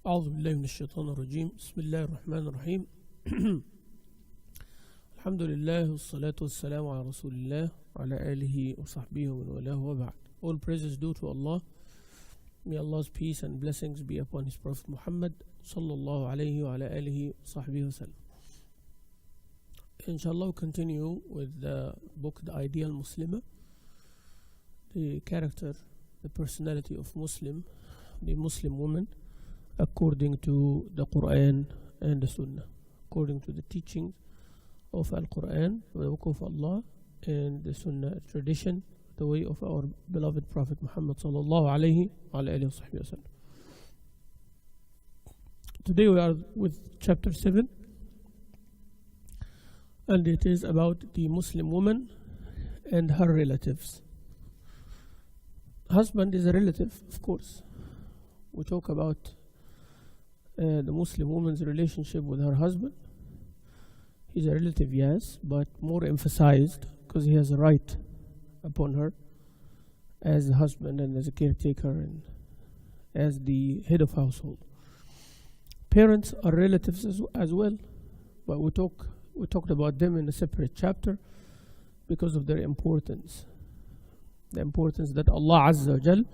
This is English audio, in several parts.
أعوذ بالله من الشيطان الرجيم. بسم الله الرحمن الرحيم. الحمد لله والصلاة والسلام على رسول الله وعلى آله وصحبه ومن والاه وبعد. All praises due to Allah. May Allah's peace and blessings be upon His Prophet Muhammad sallallahu alayhi wa ala alihi wa sahbihi wa sallam. Inshallah, we'll continue with the book The Ideal Muslimah, the character, the personality of Muslim, the Muslim woman, according to the Quran and the Sunnah, according to the teachings of Al-Quran, the book of Allah, and the Sunnah tradition, the way of our beloved Prophet Muhammad sallallahu alayhi wa alihi wa sahbihi wa sallam. Today we are with chapter 7, and it is about the Muslim woman and her relatives. Husband is a relative, of course. We talk about the Muslim woman's relationship with her husband. He's a relative, yes, but more emphasized because he has a right upon her as a husband and as a caretaker and as the head of household. Parents are relatives as well, but we talked about them in a separate chapter because of their importance. The importance that Allah Azza wa Jal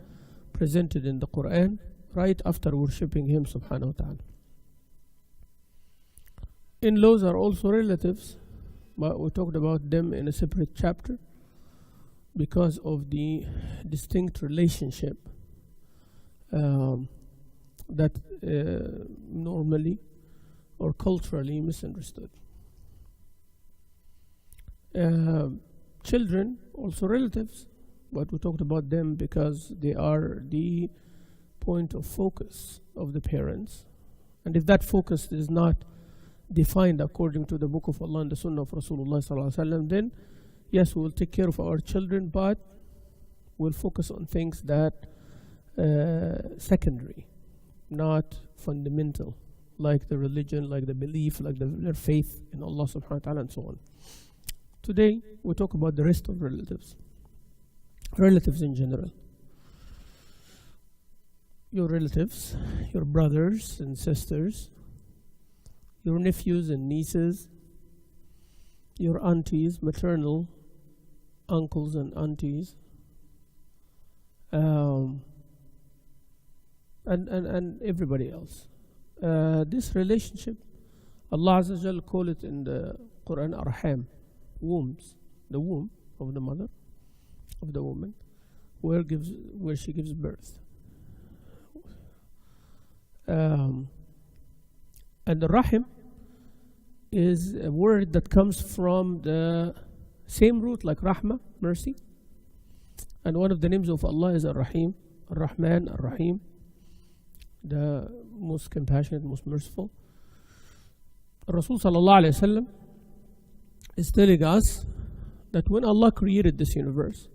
presented in the Quran right after worshipping Him subhanahu wa ta'ala. In-laws are also relatives, but we talked about them in a separate chapter because of the distinct relationship that normally or culturally misunderstood. Children, also relatives, but we talked about them because they are the point of focus of the parents. And if that focus is not defined according to the book of Allah and the Sunnah of Rasulullah sallallahu alaihi wasallam, then yes, we will take care of our children, but we'll focus on things that secondary, not fundamental, like the religion, like the belief, like their faith in Allah subhanahu wa ta'ala, and so on. Today we talk about the rest of relatives in general. Your relatives, your brothers and sisters, your nephews and nieces, your aunties, maternal uncles and aunties, and everybody else. This relationship, Allah Azza wa Jal call it in the Quran arham, wombs, the womb of the mother, of the woman, where she gives birth. And the rahim is a word that comes from the same root like rahmah, mercy. And one of the names of Allah is Ar-Rahim, Ar-Rahman, Ar-Rahim, the most compassionate, most merciful. Rasul sallallahu alayhi wa sallam is telling us that when Allah created this universe,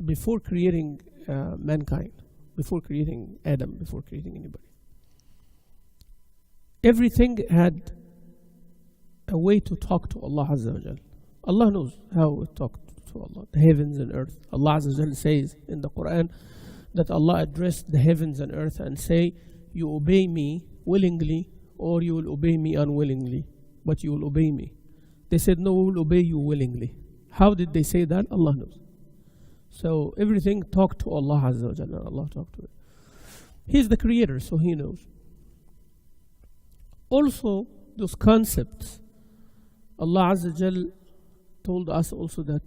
before creating mankind, before creating Adam, before creating anybody, everything had a way to talk to Allah Azza wa Jal. Allah knows how to talk to Allah, the heavens and earth. Allah Azza wa Jal says in the Quran that Allah addressed the heavens and earth and say, you obey me willingly or you will obey me unwillingly, but you will obey me. They said, no, we will obey you willingly. How did they say that? Allah knows. So everything talked to Allah Azza wa Jalla. Allah talked to it. He's the creator, so He knows. Also, those concepts, Allah Azza wa Jalla told us also that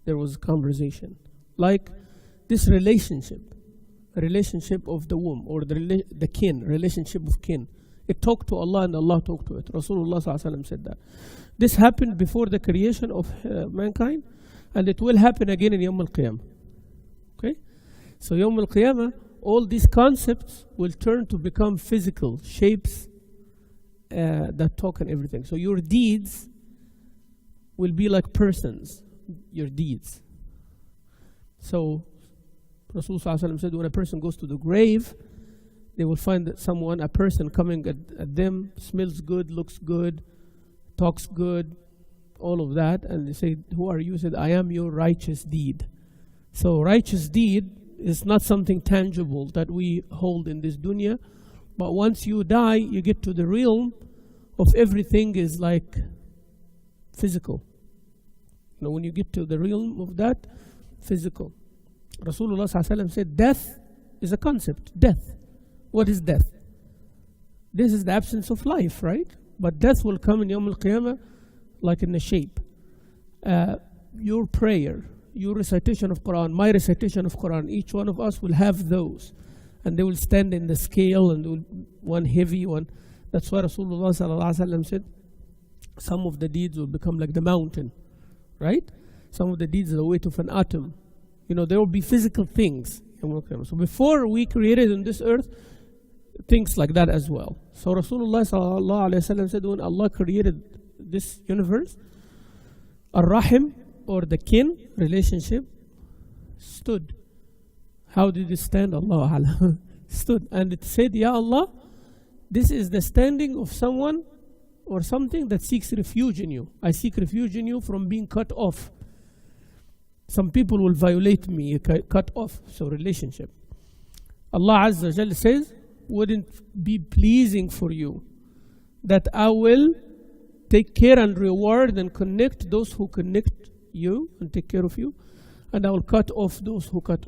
there was a conversation. Like this relationship of the womb or the kin, relationship of kin. It talked to Allah and Allah talked to it. Rasulullah sallallahu alaihi wasallam said that. This happened before the creation of mankind, and it will happen again in Yawm al-Qiyamah. Okay? So Yawm al-Qiyamah, all these concepts will turn to become physical shapes that talk and everything. So your deeds will be like persons, your deeds. So Rasul sallallahu alaihi wasallam said, when a person goes to the grave, they will find that a person coming at them, smells good, looks good, talks good, all of that, and they say, who are you? He said, I am your righteous deed. So righteous deed It's not something tangible that we hold in this dunya. But once you die, you get to the realm of everything is like physical. You know, when you get to the realm of that, physical. Rasulullah ﷺ said, death is a concept. Death. What is death? This is the absence of life, right? But death will come in Yawm al-Qiyamah like in a shape. Your prayer, your recitation of Quran, my recitation of Quran, each one of us will have those. And they will stand in the scale, and one heavy, one. That's why Rasulullah ﷺ said, some of the deeds will become like the mountain, right? Some of the deeds are the weight of an atom. You know, there will be physical things. So before we created on this earth, things like that as well. So Rasulullah ﷺ said, when Allah created this universe, Ar-Rahim, or the kin relationship, stood. How did it stand? Allah A'lam. Stood. And it said, Ya Allah, this is the standing of someone or something that seeks refuge in you. I seek refuge in you from being cut off. Some people will violate me, cut off. So relationship. Allah Azza wa Jalla says, wouldn't be pleasing for you that I will take care and reward and connect those who connect you and take care of you, and I will cut off those who cut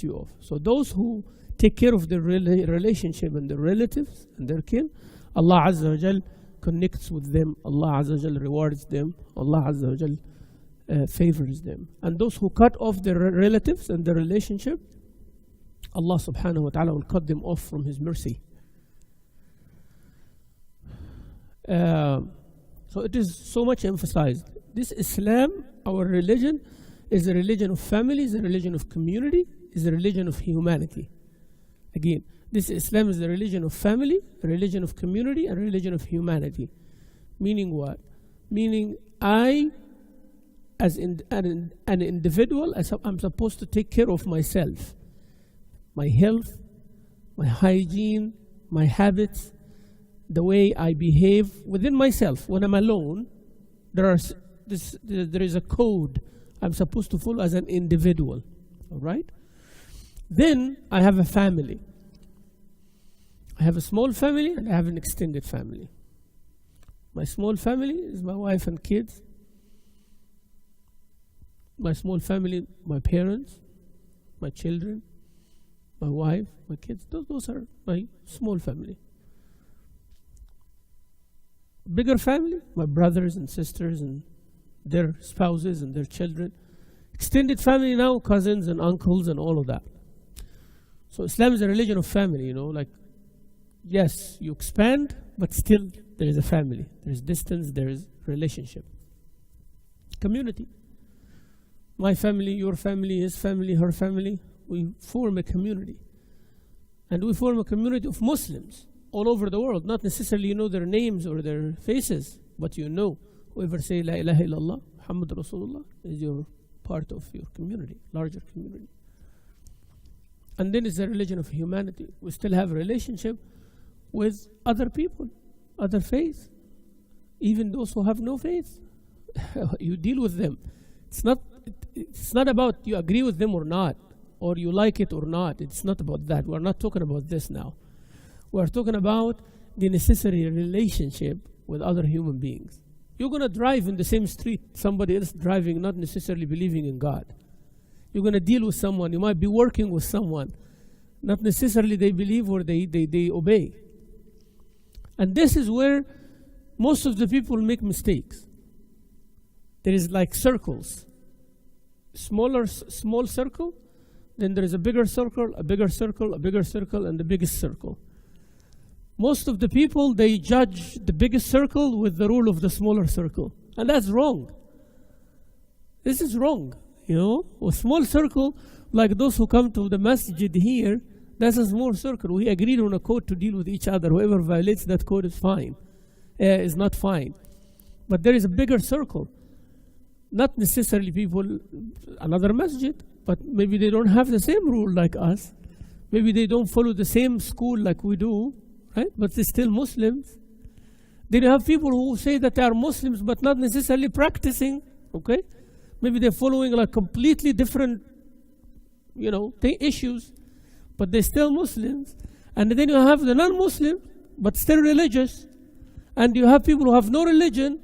you off. So those who take care of the relationship and the relatives and their kin, Allah Azza wa Jal connects with them, Allah Azza wa Jal rewards them, Allah Azza wa Jal favors them. And those who cut off their relatives and the relationship, Allah subhanahu wa ta'ala will cut them off from His mercy. So it is so much emphasized. This Islam, our religion, is a religion of family, is a religion of community, is a religion of humanity. Again, this Islam is a religion of family, a religion of community, and a religion of humanity. Meaning what? Meaning I, as an individual, I'm supposed to take care of myself. My health, my hygiene, my habits, the way I behave within myself. When I'm alone, there is a code I'm supposed to follow as an individual. All right? Then I have a family. I have a small family and I have an extended family. My small family is my wife and kids. My small family, my parents, my children, my wife, my kids. Those are my small family. Bigger family, my brothers and sisters and their spouses and their children. Extended family now, cousins and uncles and all of that. So Islam is a religion of family, you know, like, yes, you expand, but still there is a family. There is distance, there is relationship. Community. My family, your family, his family, her family. We form a community. And we form a community of Muslims all over the world. Not necessarily you know their names or their faces, but you know. Whoever say La ilaha illallah, Muhammad Rasulullah is your part of your community, larger community. And then it's a religion of humanity. We still have a relationship with other people, other faiths, even those who have no faith. You deal with them. It's not about you agree with them or not, or you like it or not. It's not about that. We're not talking about this now. We're talking about the necessary relationship with other human beings. You're going to drive in the same street, somebody else driving, not necessarily believing in God. You're going to deal with someone. You might be working with someone. Not necessarily they believe or they obey. And this is where most of the people make mistakes. There is like circles. Small circle, then there is a bigger circle, a bigger circle, a bigger circle, and the biggest circle. Most of the people, they judge the biggest circle with the rule of the smaller circle. And that's wrong. This is wrong. You know, a small circle, like those who come to the masjid here, that's a small circle. We agreed on a code to deal with each other. Whoever violates that code is fine, is not fine. But there is a bigger circle. Not necessarily people, another masjid, but maybe they don't have the same rule like us. Maybe they don't follow the same school like we do, right? But they're still Muslims. Then you have people who say that they are Muslims but not necessarily practicing, okay? Maybe they're following like completely different issues, but they're still Muslims. And then you have the non-Muslim, but still religious. And you have people who have no religion,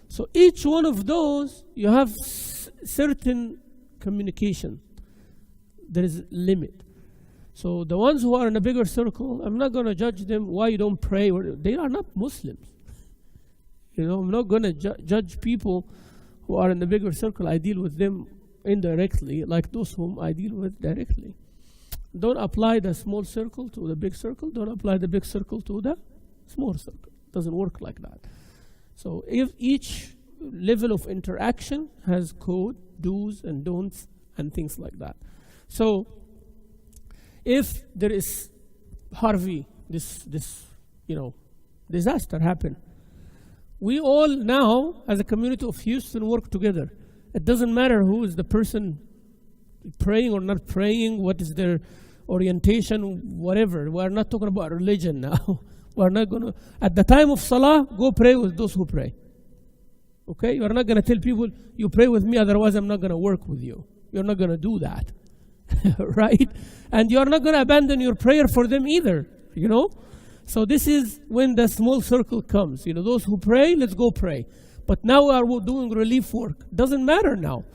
So each one of those, you have certain communication. There is a limit. So the ones who are in a bigger circle, I'm not going to judge them why you don't pray. They are not Muslims. I'm not going to judge people who are in the bigger circle. I deal with them indirectly, like those whom I deal with directly. Don't apply the small circle to the big circle. Don't apply the big circle to the small circle. It doesn't work like that. So if each level of interaction has code, do's and don'ts, and things like that. So if there is Harvey, this disaster happened, we all now, as a community of Houston, work together. It doesn't matter who is the person praying or not praying, what is their orientation, whatever. We're not talking about religion now. We're not going to, at the time of Salah, go pray with those who pray. Okay? You're not going to tell people, you pray with me, otherwise I'm not going to work with you. You're not going to do that. Right? And you're not going to abandon your prayer for them either. So this is when the small circle comes. Those who pray, let's go pray. But now we are doing relief work. Doesn't matter now.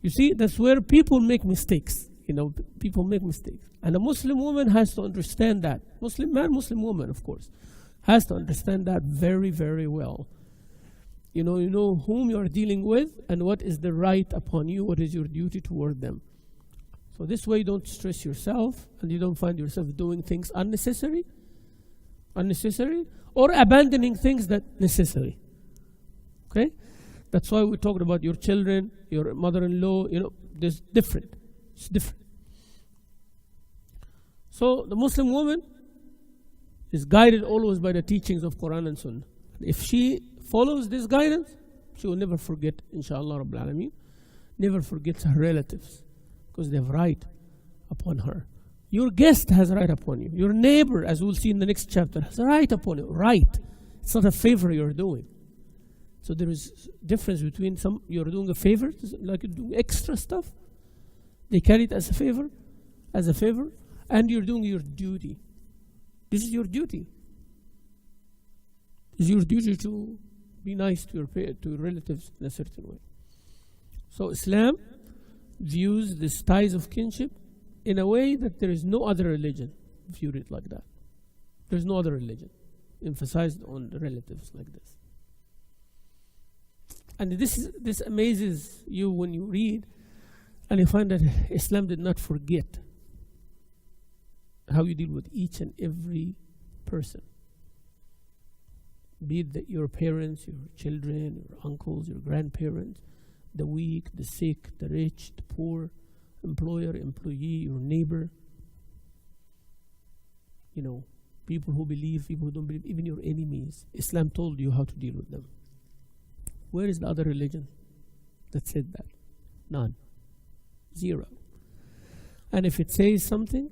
You see, that's where people make mistakes. People make mistakes. And a Muslim woman has to understand that. Muslim man, Muslim woman, of course, has to understand that very, very well. You know whom you are dealing with and what is the right upon you, what is your duty toward them. So this way you don't stress yourself and you don't find yourself doing things unnecessary, or abandoning things that necessary. Okay? That's why we talked about your children, your mother-in-law, there's different. It's different. So the Muslim woman is guided always by the teachings of Quran and Sunnah. If she follows this guidance, she will never forget, inshallah Rabbil Alameen, never forgets her relatives, because they have right upon her. Your guest has right upon you. Your neighbor, as we'll see in the next chapter, has right upon you. Right. It's not a favor you're doing. So there is difference between you're doing a favor, like you're doing extra stuff. They carry it as a favor, and you're doing your duty. This is your duty. It's your duty to be nice to your relatives in a certain way. So Islam views these ties of kinship in a way that there is no other religion viewed it like that. There's no other religion emphasized on the relatives like this. And this amazes you when you read and you find that Islam did not forget how you deal with each and every person. Be it your parents, your children, your uncles, your grandparents, the weak, the sick, the rich, the poor, employer, employee, your neighbor. People who believe, people who don't believe, even your enemies. Islam told you how to deal with them. Where is the other religion that said that? None. Zero. And if it says something,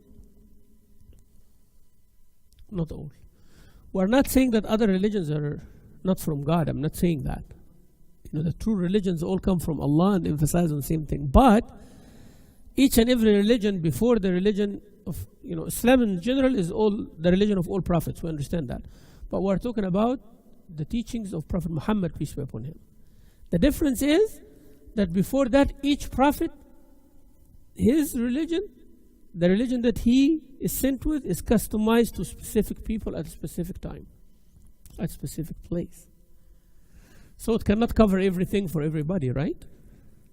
not all. We're not saying that other religions are not from God. I'm not saying that. The true religions all come from Allah and emphasize on the same thing. But each and every religion before the religion of, Islam in general is all the religion of all prophets. We understand that. But we're talking about the teachings of Prophet Muhammad, peace be upon him. The difference is that before that, each prophet, his religion, the religion that he is sent with, is customized to specific people at a specific time, at a specific place. So it cannot cover everything for everybody, right?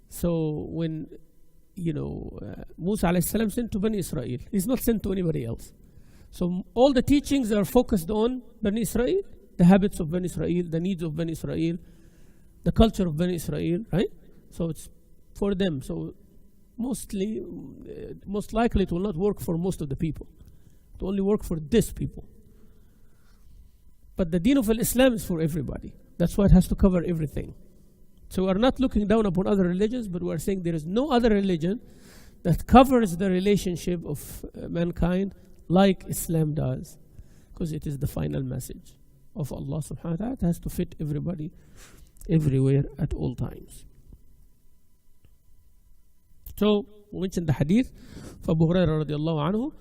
So when, Musa alayhi salam sent to Bani Israel, he's not sent to anybody else. So all the teachings are focused on Bani Israel, the habits of Bani Israel, the needs of Bani Israel, the culture of Bani Israel, right? So it's for them. So most likely it will not work for most of the people. It will only work for this people. But the deen of Islam is for everybody. That's why it has to cover everything. So we are not looking down upon other religions, but we are saying there is no other religion that covers the relationship of mankind like Islam does, because it is the final message of Allah subhanahu wa ta'ala. It has to fit everybody, everywhere, at all times. So, we mentioned the hadith of Abu Hurairah radiallahu anhu,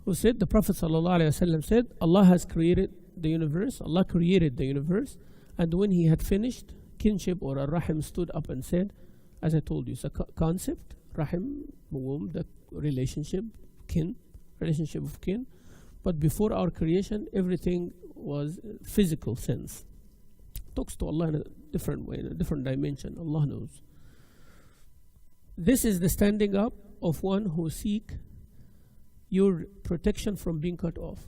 who said, the Prophet sallallahu alayhi wa sallam said, Allah has created the universe, Allah created the universe, and when He had finished, kinship or ar-rahim stood up and said, as I told you, it's a concept, rahim, womb, the relationship, kin, relationship of kin. But before our creation, everything was physical sense. Talks to Allah in a different way, in a different dimension. Allah knows. This is the standing up of one who seek your protection from being cut off.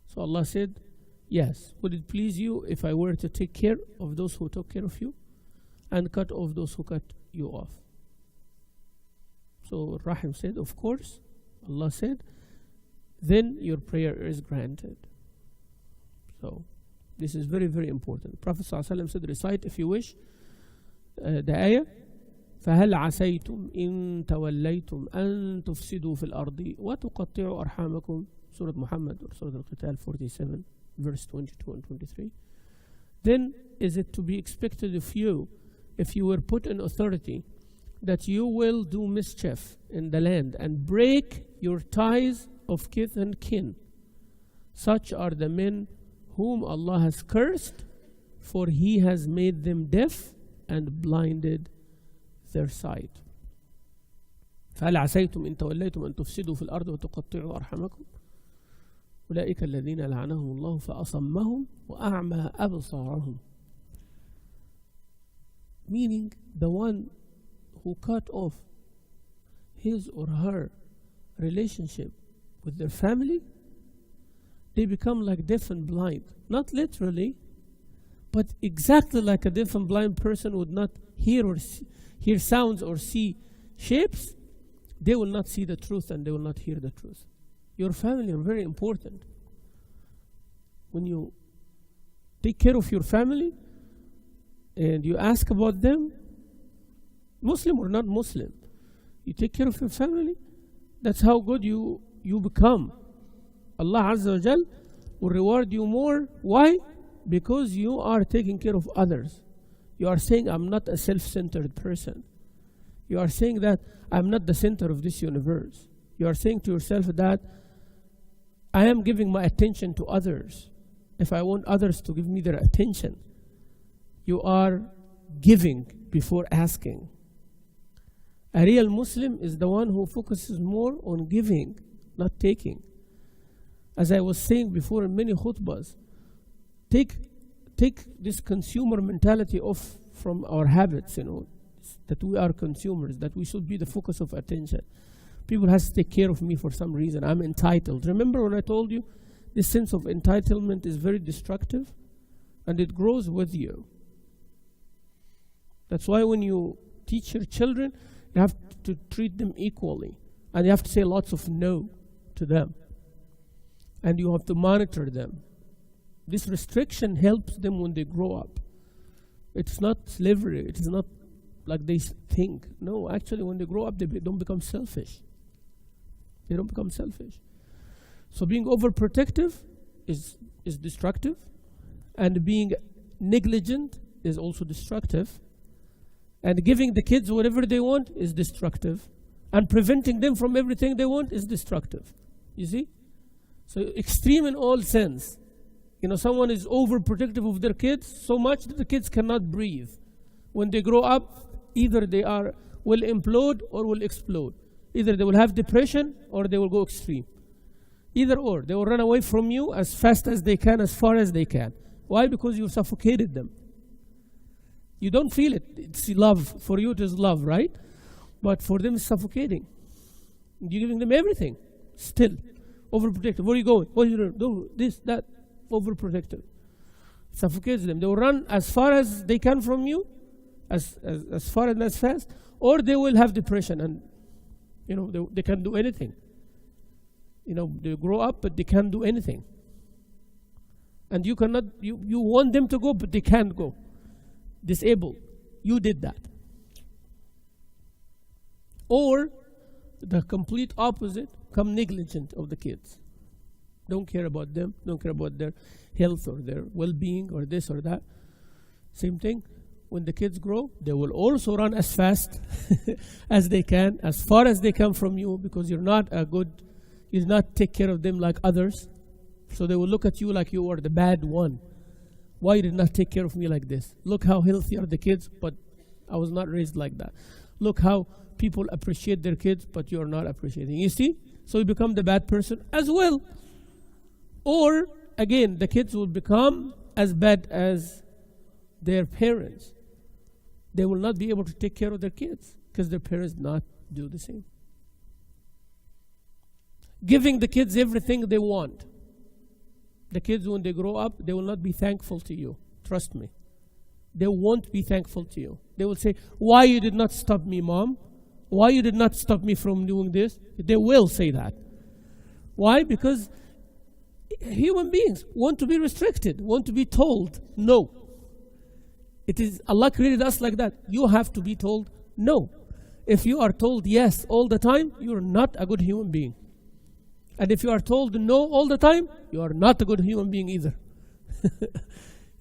So Allah said, yes, would it please you if I were to take care of those who took care of you and cut off those who cut you off? So Rahim said, of course. Allah said, then your prayer is granted. So this is very, very important. Prophet ﷺ said, recite if you wish the ayah, فَهَلْ عَسَيْتُمْ إِن تَوَلَّيْتُمْ أَن تُفْسِدُوا فِي الْأَرْضِ وَتُقَطِّعُوا أَرْحَامَكُمْ Surah Muhammad or Surah Al-Qital 47 verse 22 and 23. Then is it to be expected of you, if you were put in authority, that you will do mischief in the land and break your ties of kith and kin? Such are the men whom Allah has cursed, for He has made them deaf and blinded their sight. فهل عسيتم إن توليتم أن تفسدوا في الأرض وتقطعوا أرحامكم أولئك الذين لعنهم الله فأصمهم وأعمى أبصارهم. Meaning the one who cut off his or her relationship with their family, they become like deaf and blind. Not literally, but exactly like a deaf and blind person would not hear or hear sounds or see shapes. They will not see the truth and they will not hear the truth. Your family are very important. When you take care of your family and you ask about them, Muslim or not Muslim, you take care of your family, that's how good you become. Allah Azza wa Jal will reward you more. Why? Because you are taking care of others. You are saying, I'm not a self-centered person. You are saying that I'm not the center of this universe. You are saying to yourself that I am giving my attention to others. If I want others to give me their attention, you are giving before asking. A real Muslim is the one who focuses more on giving, not taking. As I was saying before in many khutbahs, take this consumer mentality off from our habits, that we are consumers, that we should be the focus of attention. People have to take care of me for some reason. I'm entitled. Remember when I told you this sense of entitlement is very destructive and it grows with you. That's why when you teach your children, you have to treat them equally and you have to say lots of no to them and you have to monitor them. This restriction helps them when they grow up. It's not slavery. It is not like they think. No, actually when they grow up, they don't become selfish. They don't become selfish. So being overprotective is destructive, and being negligent is also destructive, and giving the kids whatever they want is destructive, and preventing them from everything they want is destructive. You see? So extreme in all sense. Someone is overprotective of their kids so much that the kids cannot breathe. When they grow up, either they will implode or will explode. Either they will have depression or they will go extreme. Either or. They will run away from you as fast as they can, as far as they can. Why? Because you suffocated them. You don't feel it. It's love. For you it is love, right? But for them it's suffocating. You're giving them everything. Still. Overprotective. Where are you going? What are you doing? Do this, that. Overprotective. Suffocates them. They will run as far as they can from you, as far and as fast, or they will have depression and they can't do anything. They grow up but they can't do anything. And you cannot, you want them to go but they can't go. Disabled. You did that. Or the complete opposite, become negligent of the kids. Don't care about them, don't care about their health or their well-being or this or that. Same thing. when the kids grow, they will also run as fast as they can, as far as they can from you, because you did not take care of them like others. So they will look at you like you are the bad one. Why you did not take care of me like this? Look how healthy are the kids, but I was not raised like that. Look how people appreciate their kids, but you are not appreciating. You see? So you become the bad person as well. Or, again, the kids will become as bad as their parents. They will not be able to take care of their kids because their parents not do the same. Giving the kids everything they want. The kids, when they grow up, they will not be thankful to you. Trust me. They won't be thankful to you. They will say, why you did not stop me, Mom? Why you did not stop me from doing this? They will say that. Why? Because human beings want to be restricted, want to be told no. It is Allah created us like that. You have to be told no. If you are told yes all the time, you are not a good human being. And if you are told no all the time, you are not a good human being either.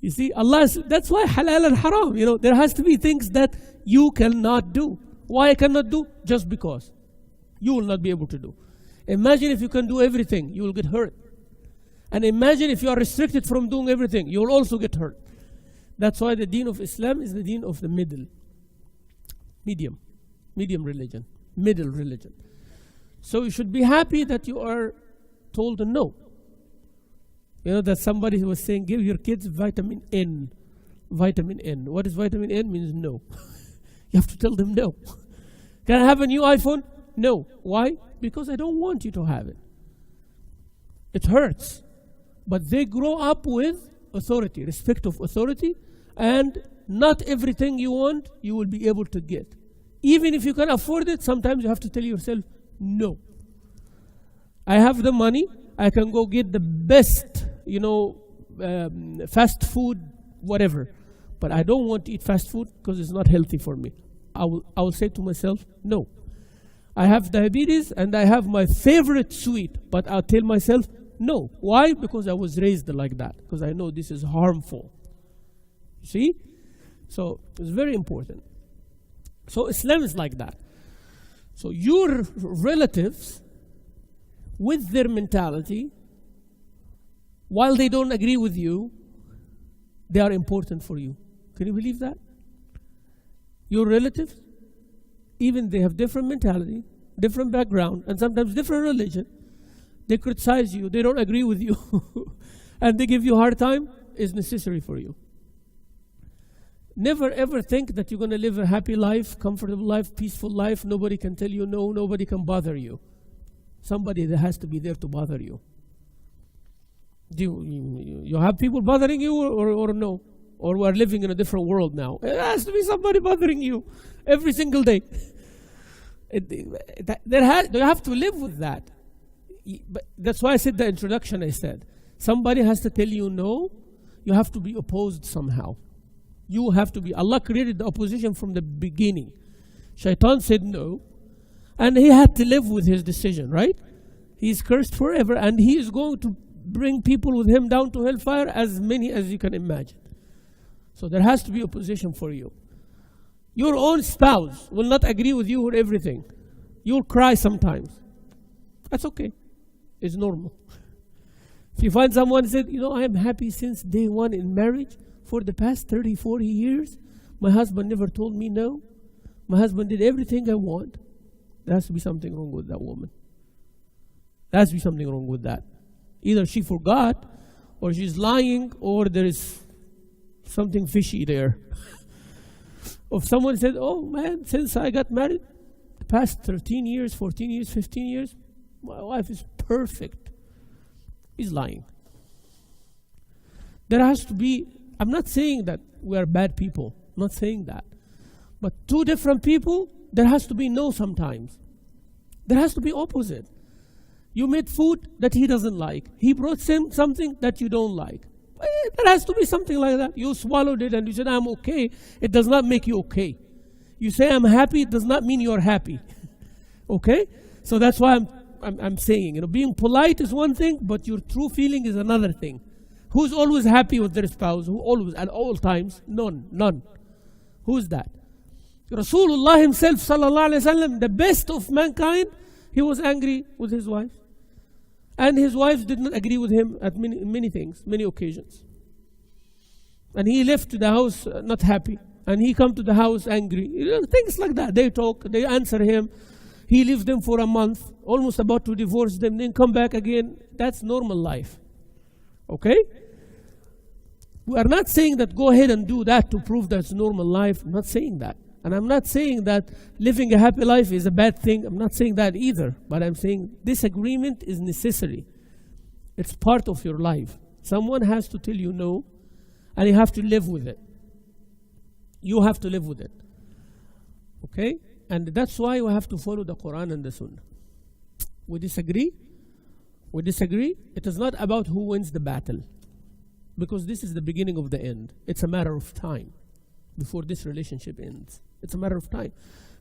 You see, that's why halal and haram, there has to be things that you cannot do. Why I cannot do? Just because. You will not be able to do. Imagine if you can do everything, you will get hurt. And imagine if you are restricted from doing everything, you will also get hurt. That's why the deen of Islam is the deen of the medium religion, middle religion. So you should be happy that you are told no. That somebody was saying, give your kids vitamin N. Vitamin N. What is vitamin N? Means no. You have to tell them no. Can I have a new iPhone? No. Why? Because I don't want you to have it. It hurts. But they grow up with authority, respect of authority, and not everything you want, you will be able to get. Even if you can afford it, sometimes you have to tell yourself, no. I have the money, I can go get the best, fast food, whatever. But I don't want to eat fast food because it's not healthy for me. I will say to myself, no. I have diabetes and I have my favorite sweet, but I'll tell myself, no. Why? Because I was raised like that. Because I know this is harmful. See? So it's very important. So Islam is like that. So your relatives, with their mentality, while they don't agree with you, they are important for you. Can you believe that? Your relatives, even they have different mentality, different background, and sometimes different religion. They criticize you, they don't agree with you, and they give you a hard time, is necessary for you. Never ever think that you're going to live a happy life, comfortable life, peaceful life. Nobody can tell you no, nobody can bother you. Somebody that has to be there to bother you. Do you have people bothering you or no? Or we are living in a different world now. It has to be somebody bothering you every single day. You have to live with that. But that's why I said the introduction, I said, somebody has to tell you no, you have to be opposed somehow. You have to be. Allah created the opposition from the beginning. Shaitan said no, and he had to live with his decision, right? He's cursed forever, and he is going to bring people with him down to hellfire, as many as you can imagine. So there has to be opposition for you. Your own spouse will not agree with you with everything. You'll cry sometimes. That's okay. It's normal. If you find someone who said, I am happy since day one in marriage, for the past 30, 40 years, my husband never told me no. My husband did everything I want. There has to be something wrong with that woman. There has to be something wrong with that. Either she forgot, or she's lying, or there is something fishy there. If someone said, oh man, since I got married, the past 13 years, 14 years, 15 years, my wife is perfect. He's lying. There has to be, I'm not saying that we are bad people. I'm not saying that. But two different people, there has to be no sometimes. There has to be opposite. You made food that he doesn't like. He brought something that you don't like. There has to be something like that. You swallowed it and you said, I'm okay. It does not make you okay. You say, I'm happy, it does not mean you're happy. Okay? So that's why I'm saying, being polite is one thing, but your true feeling is another thing. Who's always happy with their spouse? Who always, at all times? None. Who's that? Rasulullah himself, sallallahu alayhi wasallam, the best of mankind, he was angry with his wife. And his wives did not agree with him at many things, many occasions. And he left the house not happy. And he come to the house angry. Things like that. They talk, they answer him. He leaves them for a month, almost about to divorce them, then come back again. That's normal life. Okay? We are not saying that go ahead and do that to prove that's normal life. I'm not saying that. And I'm not saying that living a happy life is a bad thing. I'm not saying that either. But I'm saying disagreement is necessary. It's part of your life. Someone has to tell you no, and you have to live with it. You have to live with it. Okay? And that's why we have to follow the Quran and the Sunnah. We disagree. We disagree. It is not about who wins the battle. Because this is the beginning of the end. It's a matter of time before this relationship ends. It's a matter of time.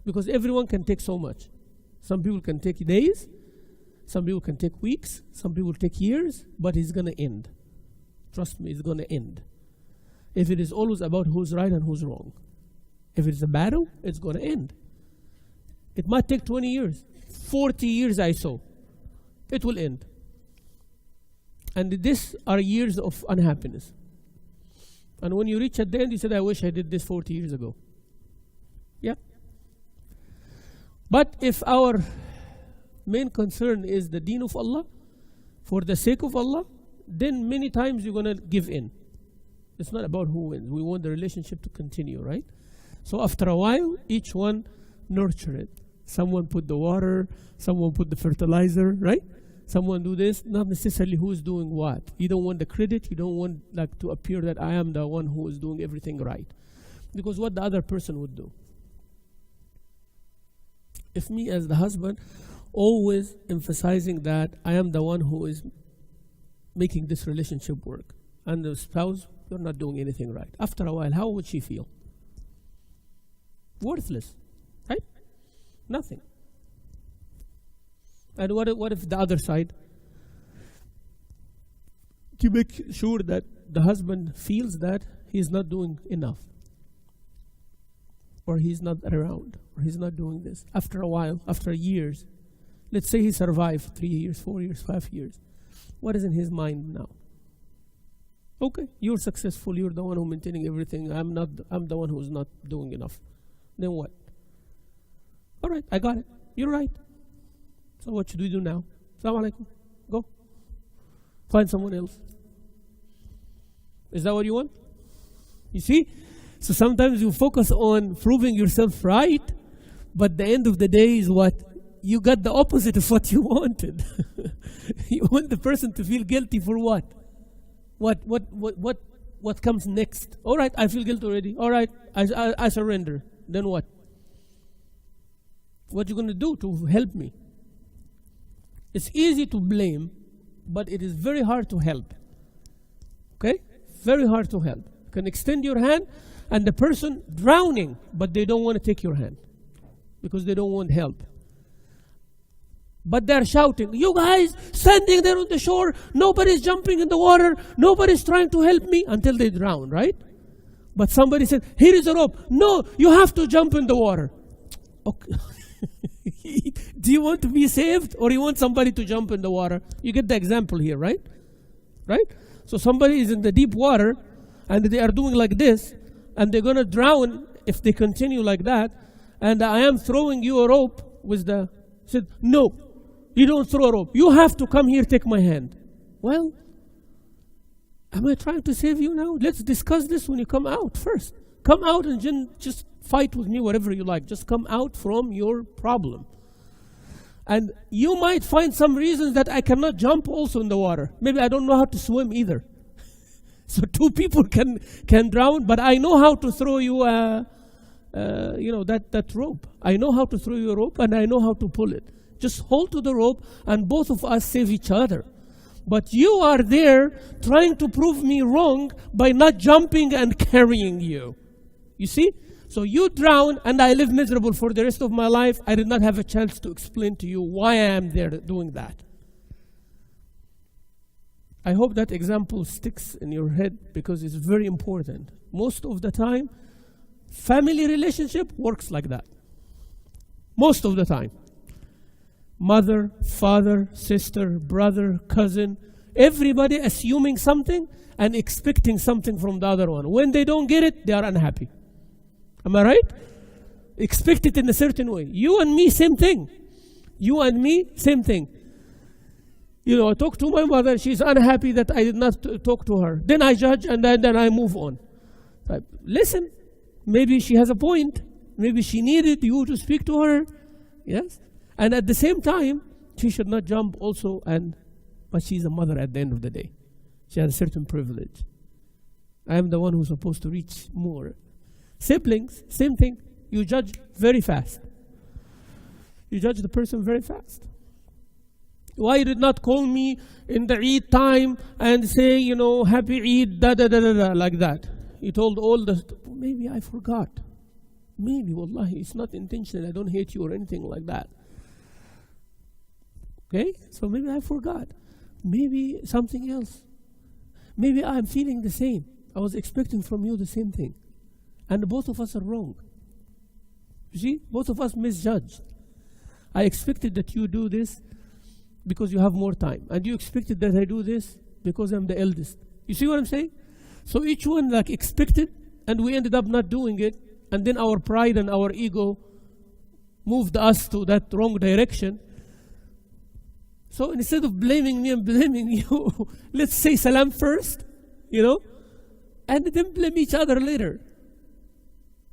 Because everyone can take so much. Some people can take days. Some people can take weeks. Some people take years. But it's going to end. Trust me, it's going to end. If it is always about who's right and who's wrong. If it's a battle, it's going to end. It might take 20 years. 40 years I saw. It will end. And these are years of unhappiness. And when you reach at the end, you said, I wish I did this 40 years ago. Yeah. But if our main concern is the deen of Allah, for the sake of Allah, then many times you're going to give in. It's not about who wins. We want the relationship to continue, right? So after a while, each one nurture it. Someone put the water, someone put the fertilizer, right? Someone do this, not necessarily who is doing what. You don't want the credit, you don't want like to appear that I am the one who is doing everything right. Because what the other person would do. If me as the husband, always emphasizing that I am the one who is making this relationship work. And the spouse, you're not doing anything right. After a while, how would she feel? Worthless, right? Nothing. And what if the other side? To make sure that the husband feels that he's not doing enough. Or he's not around. Or he's not doing this. After a while, after years. Let's say he survived 3 years, 4 years, 5 years. What is in his mind now? Okay, you're successful. You're the one who's maintaining everything. I'm the one who's not doing enough. Then what? All right, I got it. You're right. So what should we do now? As-Salamu Alaikum. Go. Find someone else. Is that what you want? You see? So sometimes you focus on proving yourself right, but the end of the day is what? You got the opposite of what you wanted. You want the person to feel guilty for what? What comes next? All right, I feel guilty already. All right, I surrender. Then what? What you going to do to help me? It's easy to blame, but it is very hard to help. Okay? Very hard to help. You can extend your hand, and the person drowning, but they don't want to take your hand because they don't want help. But they're shouting, you guys standing there on the shore, nobody's jumping in the water, nobody's trying to help me, until they drown, right? But somebody said, here is a rope. No, you have to jump in the water. Okay. Do you want to be saved, or you want somebody to jump in the water? You get the example here, right? Right? So somebody is in the deep water, and they are doing like this, and they're going to drown if they continue like that, and I am throwing you a rope with the... Said, no, you don't throw a rope. You have to come here, take my hand. Well, am I trying to save you now? Let's discuss this when you come out first. Come out and just fight with me, whatever you like. Just come out from your problem. And you might find some reasons that I cannot jump also in the water. Maybe I don't know how to swim either. So two people can drown, but I know how to throw you that rope. I know how to throw you a rope, and I know how to pull it. Just hold to the rope, and both of us save each other. But you are there trying to prove me wrong by not jumping and carrying you. You see? So you drown, and I live miserable for the rest of my life. I did not have a chance to explain to you why I am there doing that. I hope that example sticks in your head, because it's very important. Most of the time, Family relationship works like that. Most of the time. Mother, father, sister, brother, cousin, everybody assuming something and expecting something from the other one. When they don't get it, they are unhappy. Am I right? Expect it in a certain way. You and me, same thing. You and me, same thing. You know, I talk to my mother, she's unhappy that I did not talk to her. Then I judge and then I move on. But listen, maybe she has a point. Maybe she needed you to speak to her. Yes? And at the same time, she should not jump also, but she's a mother at the end of the day. She has a certain privilege. I am the one who's supposed to reach more. Siblings, same thing. You judge very fast. You judge the person very fast. Why you did not call me in the Eid time and say, you know, happy Eid, like that? You told all the, maybe I forgot. Maybe, wallahi, it's not intentional. I don't hate you or anything like that. Okay? So maybe I forgot. Maybe something else. Maybe I'm feeling the same. I was expecting from you the same thing. And both of us are wrong. You see? Both of us misjudged. I expected that you do this because you have more time. And you expected that I do this because I'm the eldest. You see what I'm saying? So each one like expected, and we ended up not doing it. And then our pride and our ego moved us to that wrong direction. So instead of blaming me and blaming you, let's say salam first, you know, and then blame each other later.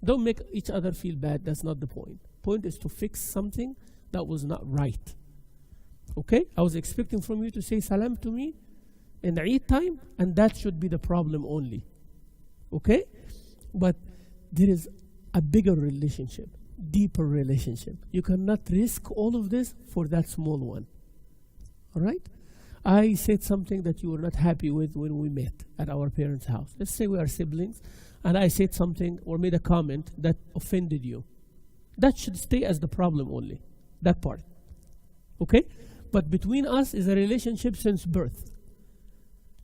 Don't make each other feel bad. That's not the point. Point is to fix something that was not right. Okay? I was expecting from you to say salam to me in Eid time, and that should be the problem only. Okay? But there is a bigger relationship, deeper relationship. You cannot risk all of this for that small one. All right? I said something that you were not happy with when we met at our parents' house. Let's say we are siblings, and I said something or made a comment that offended you. That should stay as the problem only, that part. Okay? But between us is a relationship since birth.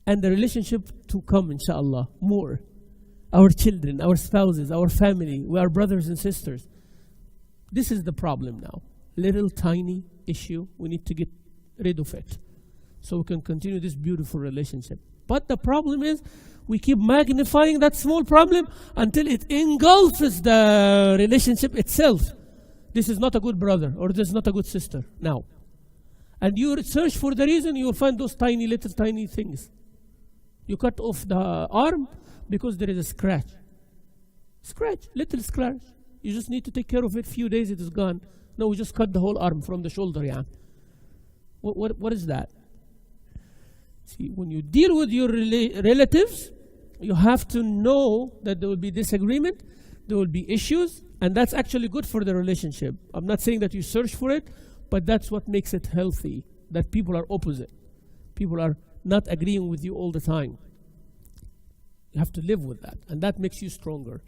And the relationship to come, inshallah, more. Our children, our spouses, our family, we are brothers and sisters. This is the problem now. Little tiny issue, we need to get rid of it so we can continue this beautiful relationship. But the problem is we keep magnifying that small problem until it engulfs the relationship itself. This is not a good brother or this is not a good sister now. And you search for the reason, you will find those tiny little tiny things. You cut off the arm because there is a scratch. Scratch, little scratch. You just need to take care of it. Few days it is gone. No, we just cut the whole arm from the shoulder. Yeah. What is that? See, when you deal with your relatives, you have to know that there will be disagreement, there will be issues, and that's actually good for the relationship. I'm not saying that you search for it, but that's what makes it healthy, that people are opposite. People are not agreeing with you all the time. You have to live with that, and that makes you stronger.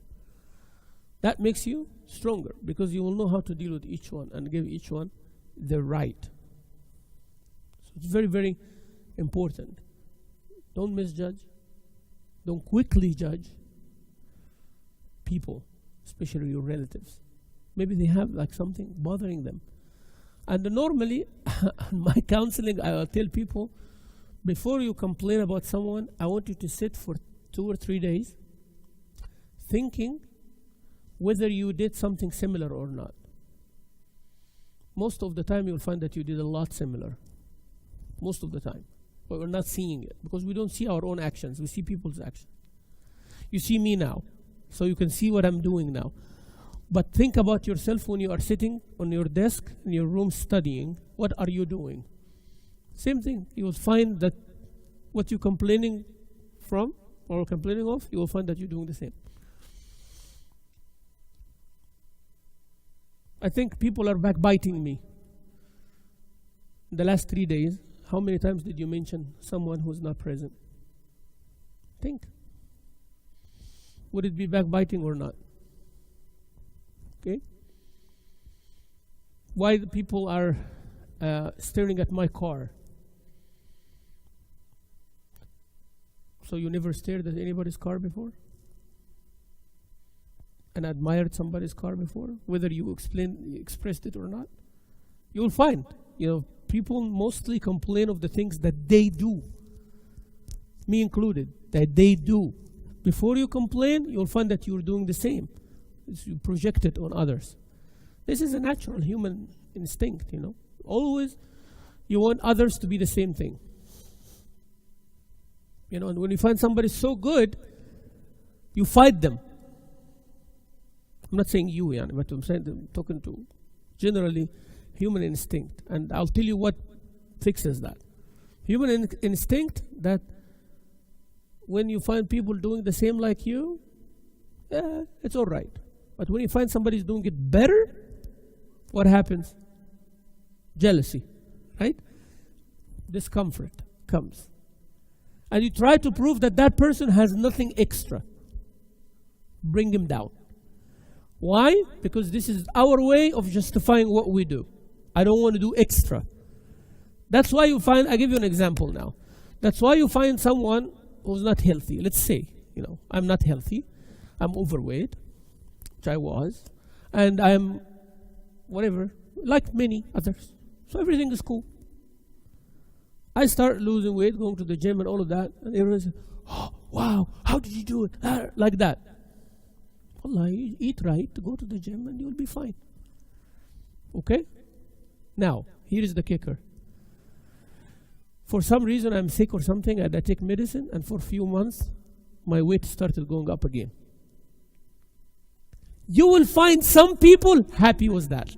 That makes you stronger because you will know how to deal with each one and give each one the right. So it's very, very important. Don't misjudge. Don't quickly judge people, especially your relatives. Maybe they have like something bothering them. And normally, my counseling, I will tell people, before you complain about someone, I want you to sit for 2 or 3 days thinking whether you did something similar or not. Most of the time, you'll find that you did a lot similar. Most of the time. But we're not seeing it because we don't see our own actions. We see people's actions. You see me now, so you can see what I'm doing now. But think about yourself when you are sitting on your desk in your room studying. What are you doing? Same thing. You will find that what you're complaining from or complaining of, you will find that you're doing the same. I think people are backbiting me. In the last 3 days, how many times did you mention someone who's not present? Think. Would it be backbiting or not? Okay? Why the people are staring at my car? So you never stared at anybody's car before? and admired somebody's car before, whether you expressed it or not? You'll find, people mostly complain of the things that they do, me included, that they do. Before you complain, you'll find that you're doing the same. You project it on others. This is a natural human instinct, Always, you want others to be the same thing. And when you find somebody so good, you fight them. I'm not saying you, but I'm talking to generally human instinct. And I'll tell you what fixes that. Human instinct that when you find people doing the same like you, it's all right. But when you find somebody's doing it better, what happens? Jealousy, right? Discomfort comes. And you try to prove that that person has nothing extra. Bring him down. Why? Because this is our way of justifying what we do. I don't want to do extra. That's why you find, I'll give you an example now. That's why you find someone who's not healthy. Let's say, I'm not healthy. I'm overweight, which I was. And I'm whatever, like many others. So everything is cool. I start losing weight, going to the gym and all of that. And everyone says, oh, wow, how did you do it? Like that. Allah, you eat right, go to the gym and you'll be fine. Okay? Now, here is the kicker. For some reason I'm sick or something and I take medicine, and for a few months my weight started going up again. You will find some people happy with that.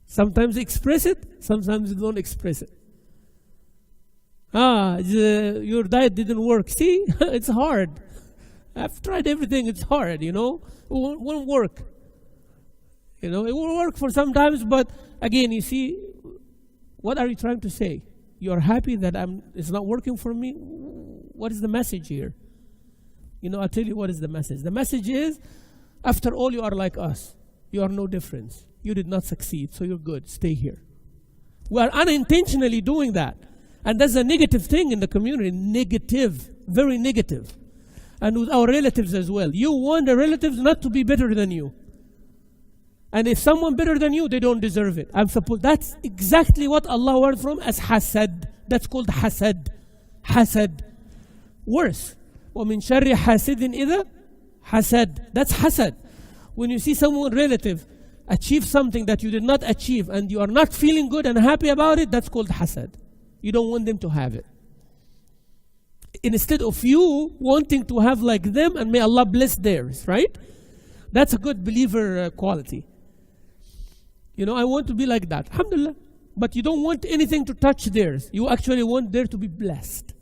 Sometimes they express it, sometimes they don't express it. Your diet didn't work. See, it's hard. I've tried everything, it's hard, It won't work. It will work for sometimes, but again, you see, what are you trying to say? You're happy that it's not working for me? What is the message here? I'll tell you what is the message. The message is, after all, you are like us. You are no difference. You did not succeed, so you're good. Stay here. We are unintentionally doing that. And that's a negative thing in the community. Negative. Very negative. And with our relatives as well. You want the relatives not to be better than you. And if someone better than you, they don't deserve it. That's exactly what Allah warned from as hasad. That's called hasad. Hasad. Worse. وَمِن شَرِّ حَاسِدٍ إِذَا hasad. That's hasad. When you see someone relative achieve something that you did not achieve and you are not feeling good and happy about it, that's called hasad. You don't want them to have it. Instead of you wanting to have like them and may Allah bless theirs, right? That's a good believer quality. I want to be like that. Alhamdulillah. But you don't want anything to touch theirs. You actually want there to be blessed.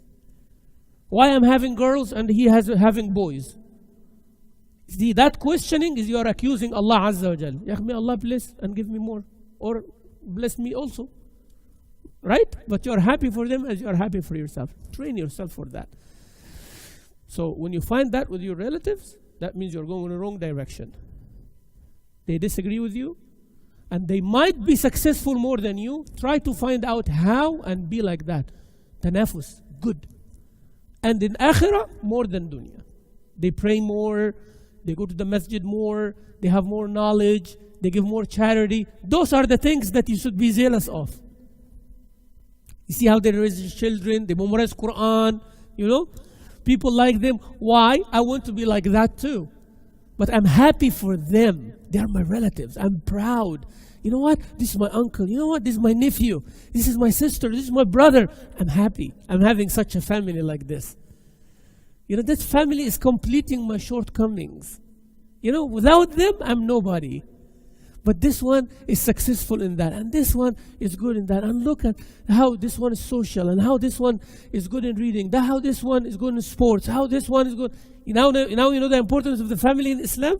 Why I'm having girls and he has having boys? See, that questioning is you are accusing Allah Azza wa Jal. May Allah bless and give me more. Or bless me also. Right? But you are happy for them as you are happy for yourself. Train yourself for that. So when you find that with your relatives, that means you're going in the wrong direction. They disagree with you, and they might be successful more than you. Try to find out how and be like that. Tanafus, good. And in Akhirah, more than dunya. They pray more, they go to the masjid more, they have more knowledge, they give more charity. Those are the things that you should be zealous of. You see how they raise children, they memorize Quran, People like them. Why? I want to be like that too. But I'm happy for them. They are my relatives. I'm proud. You know what? This is my uncle. You know what? This is my nephew. This is my sister. This is my brother. I'm happy. I'm having such a family like this. This family is completing my shortcomings. Without them, I'm nobody. But this one is successful in that, and this one is good in that. And look at how this one is social, and how this one is good in reading, how this one is good in sports, how this one is good. Now you know the importance of the family in Islam?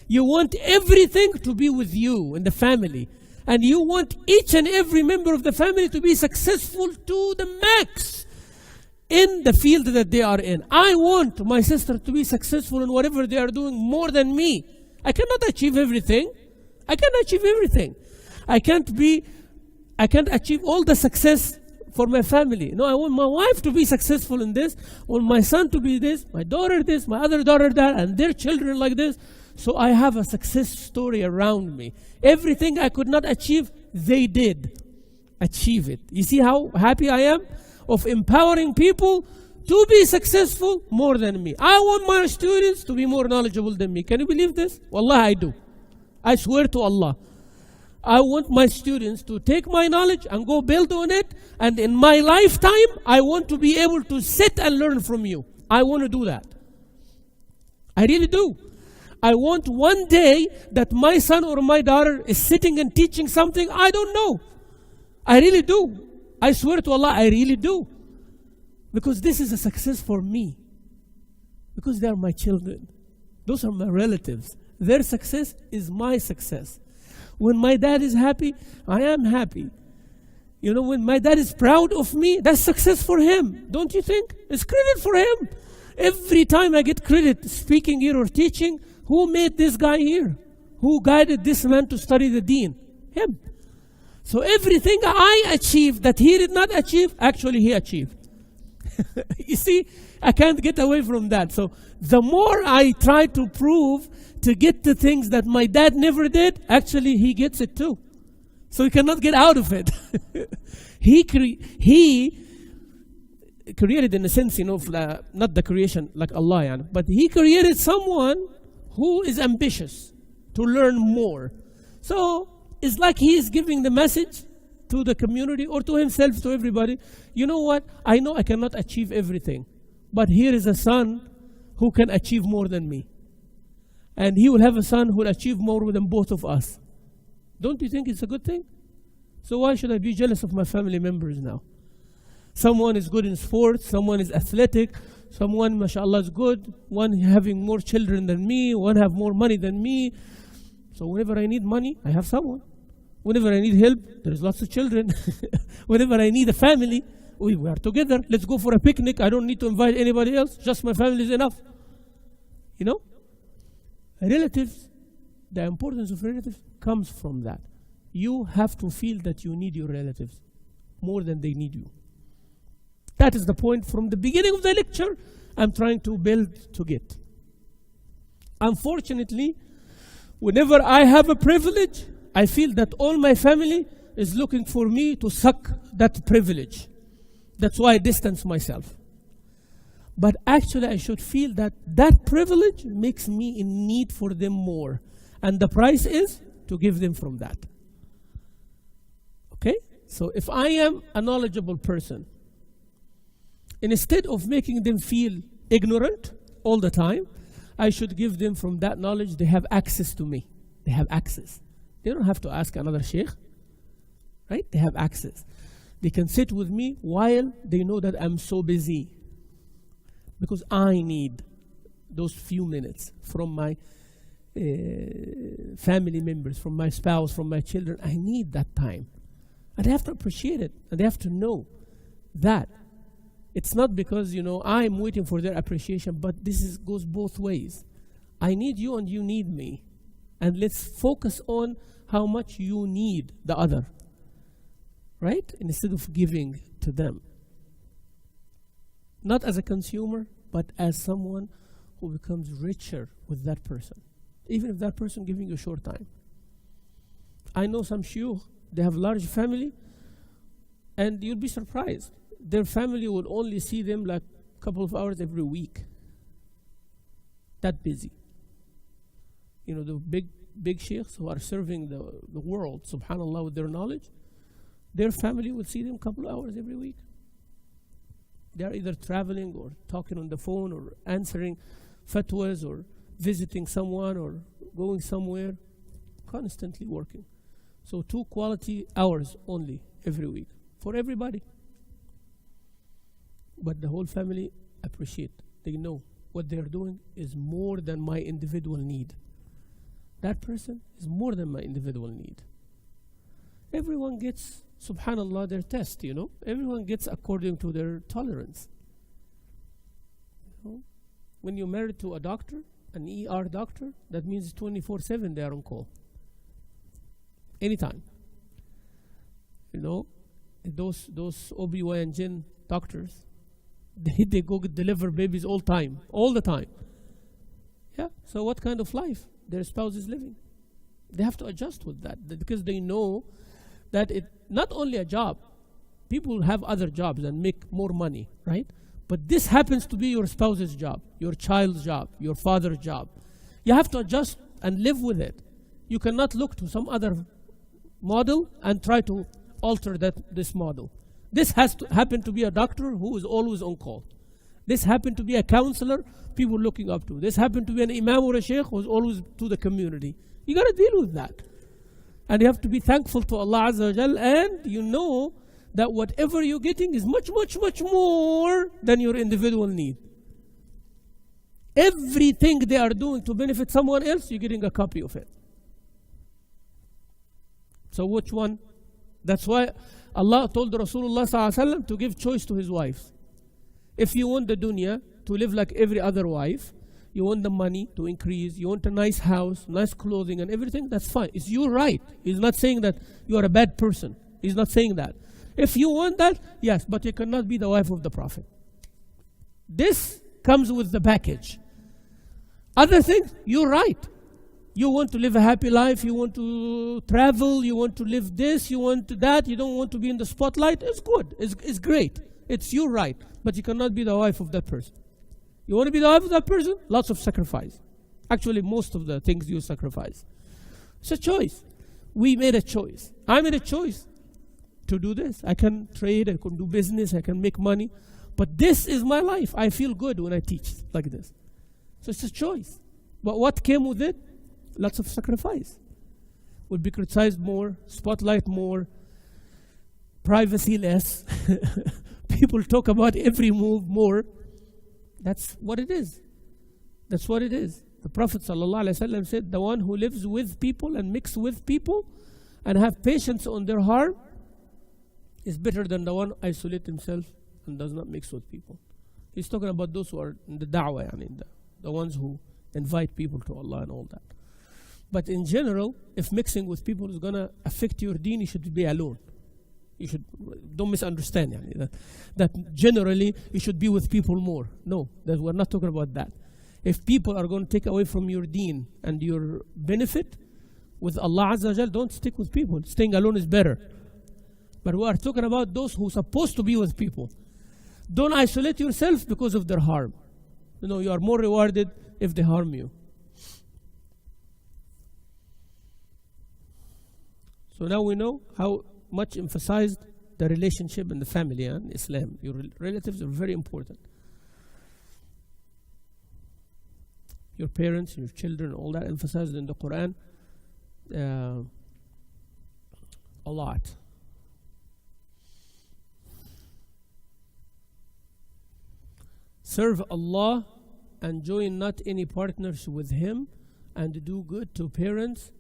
You want everything to be with you in the family. And you want each and every member of the family to be successful to the max in the field that they are in. I want my sister to be successful in whatever they are doing more than me. I cannot achieve everything. I can't achieve everything. I can't achieve all the success for my family. No, I want my wife to be successful in this. I want my son to be this, my daughter this, my other daughter that, and their children like this. So I have a success story around me. Everything I could not achieve, they did achieve it. You see how happy I am of empowering people to be successful more than me. I want my students to be more knowledgeable than me. Can you believe this? Wallah, I do. I swear to Allah. I want my students to take my knowledge and go build on it. And in my lifetime, I want to be able to sit and learn from you. I want to do that. I really do. I want one day that my son or my daughter is sitting and teaching something I don't know. I really do. I swear to Allah, I really do. Because this is a success for me. Because they are my children. Those are my relatives. Their success is my success. When my dad is happy, I am happy. You know, when my dad is proud of me, that's success for him. Don't you think? It's credit for him. Every time I get credit speaking here or teaching, who made this guy here? Who guided this man to study the deen? Him. So everything I achieved that he did not achieve, actually he achieved. You see, I can't get away from that. So the more I try to prove to get the things that my dad never did, actually he gets it too. So he cannot get out of it. He created, in a sense, you know, not the creation like Allah, but he created someone who is ambitious to learn more. So it's like he is giving the message to the community or to himself, to everybody. You know what? I know I cannot achieve everything, but here is a son who can achieve more than me. And he will have a son who will achieve more than both of us. Don't you think it's a good thing? So why should I be jealous of my family members now? Someone is good in sports, someone is athletic, someone, mashallah, is good, one having more children than me, one have more money than me. So whenever I need money, I have someone. Whenever I need help, there's lots of children. Whenever I need a family, we are together. Let's go for a picnic. I don't need to invite anybody else. Just my family is enough. You know? Relatives, the importance of relatives comes from that. You have to feel that you need your relatives more than they need you. That is the point from the beginning of the lecture I'm trying to build to get. Unfortunately, whenever I have a privilege, I feel that all my family is looking for me to suck that privilege. That's why I distance myself. But actually I should feel that that privilege makes me in need for them more. And the price is to give them from that. Okay? So if I am a knowledgeable person, instead of making them feel ignorant all the time, I should give them from that knowledge. They have access to me. They have access. They don't have to ask another sheikh, right? They have access. They can sit with me while they know that I'm so busy. Because I need those few minutes from my family members, from my spouse, from my children. I need that time. And they have to appreciate it. And they have to know that. It's not because, you know, I'm waiting for their appreciation, but this goes both ways. I need you and you need me. And let's focus on how much you need the other, right? Instead of giving to them. Not as a consumer, but as someone who becomes richer with that person. Even if that person giving you a short time. I know some shuyukh, they have large family, and you'll be surprised. Their family will only see them like a couple of hours every week. That busy. You know, the big sheikhs who are serving the world, subhanAllah, with their knowledge, their family will see them a couple of hours every week. They are either traveling or talking on the phone or answering fatwas or visiting someone or going somewhere, constantly working. So 2 quality hours only every week for everybody. But the whole family appreciate. They know what they're doing is more than my individual need. That person is more than my individual need. Everyone gets, subhanAllah, their test, you know. Everyone gets according to their tolerance. You know? When you're married to a doctor, an ER doctor, that means 24/7 they are on call. Anytime. You know, those OB/GYN doctors, they go deliver babies all the time. Yeah. So what kind of life their spouse is living? They have to adjust with that because they know that it not only a job. People have other jobs and make more money, right? But this happens to be your spouse's job, your child's job, your father's job. You have to adjust and live with it. You cannot look to some other model and try to alter this model. This has to happen to be a doctor who is always on call. This happened to be a counselor people looking up to. This happened to be an imam or a sheikh who's always to the community. You got to deal with that. And you have to be thankful to Allah Azza wa Jal, and you know that whatever you're getting is much, much, much more than your individual need. Everything they are doing to benefit someone else, you're getting a copy of it. So which one? That's why Allah told Rasulullah ﷺ to give choice to his wives. If you want the dunya to live like every other wife, you want the money to increase, you want a nice house, nice clothing and everything, that's fine. It's your right. He's not saying that you are a bad person. He's not saying that. If you want that, yes, but you cannot be the wife of the Prophet. This comes with the package. Other things, you're right. You want to live a happy life, you want to travel, you want to live this, you want to that, you don't want to be in the spotlight. It's good, it's great. It's your right, but you cannot be the wife of that person. You want to be the wife of that person? Lots of sacrifice. Actually, most of the things you sacrifice. It's a choice. We made a choice. I made a choice to do this. I can trade, I can do business, I can make money. But this is my life. I feel good when I teach like this. So it's a choice. But what came with it? Lots of sacrifice. Would be criticized more, spotlight more, privacy less. People talk about every move more. That's what it is. That's what it is. The Prophet ﷺ said, the one who lives with people and mix with people and have patience on their harm is better than the one isolate himself and does not mix with people. He's talking about those who are in the da'wah, the ones who invite people to Allah and all that. But in general, if mixing with people is going to affect your deen, you should be alone. You should, don't misunderstand, that generally you should be with people more. No, that we're not talking about that. If people are going to take away from your deen and your benefit with Allah Azza wa Jal, don't stick with people. Staying alone is better. But we are talking about those who are supposed to be with people. Don't isolate yourself because of their harm. You are more rewarded if they harm you. So now we know how much emphasized the relationship in the family and Islam. Your relatives are very important. Your parents, your children, all that emphasized in the Quran a lot. Serve Allah and join not any partners with Him, and do good to parents,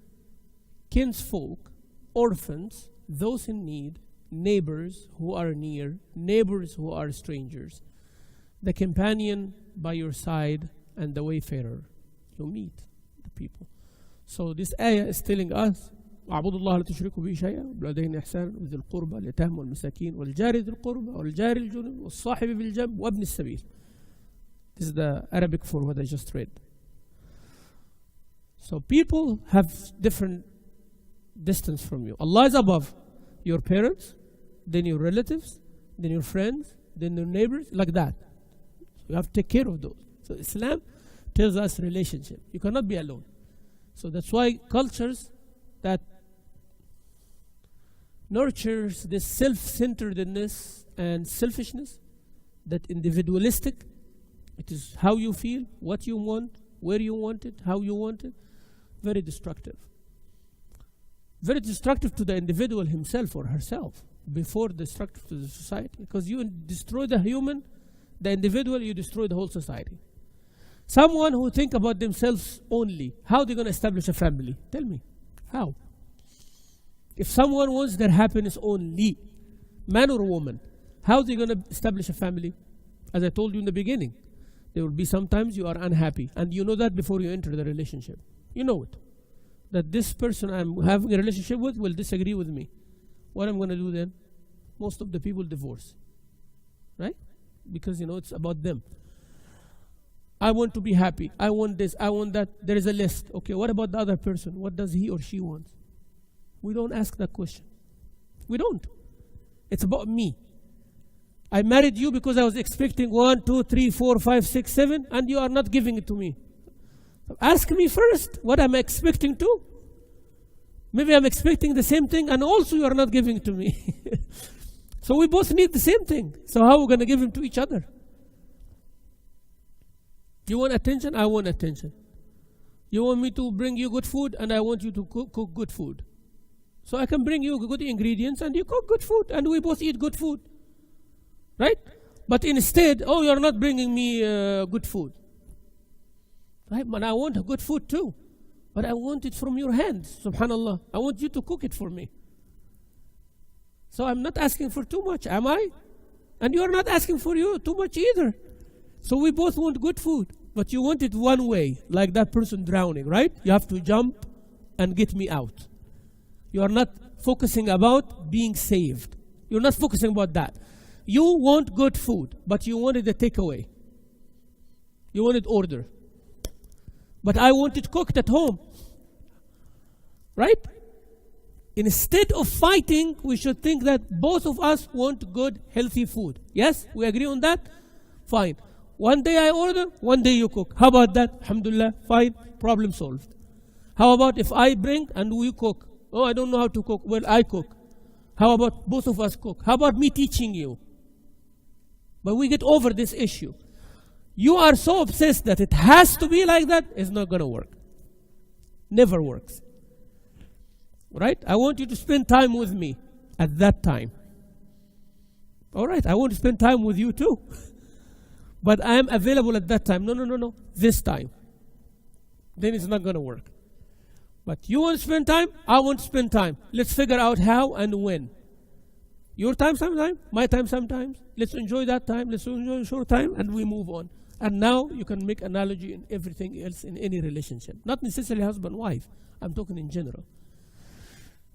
kinsfolk, orphans, those in need, neighbors who are near, neighbors who are strangers, the companion by your side, and the wayfarer. You meet the people. So this ayah is telling us, اعبدوا الله لا تشركوا به شيئا وبالوالدين إحسانا وذي القربى واليتامى والمساكين والجار ذي القربى والجار الجنب والصاحب بالجنب وابن السبيل. This is the Arabic for what I just read. So people have different distance from you. Allah is above your parents, then your relatives, then your friends, then your neighbors, like that. You have to take care of those. So Islam tells us relationship. You cannot be alone. So that's why cultures that nurtures this self-centeredness and selfishness, that individualistic, it is how you feel, what you want, where you want it, how you want it, very destructive. Very destructive to the individual himself or herself before destructive to the society. Because you destroy the human, the individual, you destroy the whole society. Someone who think about themselves only, how are they going to establish a family? Tell me, how? If someone wants their happiness only, man or woman, how are they going to establish a family? As I told you in the beginning, there will be sometimes you are unhappy, and you know that before you enter the relationship. You know it. That this person I'm having a relationship with will disagree with me. What I'm going to do then? most of the people divorce. Right? Because, it's about them. I want to be happy. I want this. I want that. There is a list. Okay, what about the other person? What does he or she want? We don't ask that question. We don't. It's about me. I married you because I was expecting 1, 2, 3, 4, 5, 6, 7, and you are not giving it to me. Ask me first what I'm expecting to. Maybe I'm expecting the same thing, and also you are not giving it to me. So we both need the same thing. So how are we going to give it to each other? You want attention? I want attention. You want me to bring you good food, and I want you to cook good food. So I can bring you good ingredients, and you cook good food, and we both eat good food. Right? But instead, you're not bringing me good food. Right? But I want good food too. But I want it from your hands, subhanallah. I want you to cook it for me. So I'm not asking for too much, am I? And you're not asking for too much either. So we both want good food. But you want it one way, like that person drowning, right? You have to jump and get me out. You are not focusing about being saved. You're not focusing about that. You want good food, but you wanted a takeaway. You wanted order. But I want it cooked at home. Right? Instead of fighting, we should think that both of us want good, healthy food. Yes? We agree on that? Fine. One day I order, one day you cook. How about that? Alhamdulillah, fine, problem solved. How about if I bring and we cook? Oh, I don't know how to cook. Well, I cook. How about both of us cook? How about me teaching you? But we get over this issue. You are so obsessed that it has to be like that, it's not going to work. Never works. Right? I want you to spend time with me at that time. All right, I want to spend time with you too. But I am available at that time. No. This time. Then it's not going to work. But you want to spend time, I want to spend time. Let's figure out how and when. Your time sometimes, my time sometimes. Let's enjoy that time, let's enjoy short time, and we move on. And now you can make analogy in everything else in any relationship. Not necessarily husband-wife. I'm talking in general.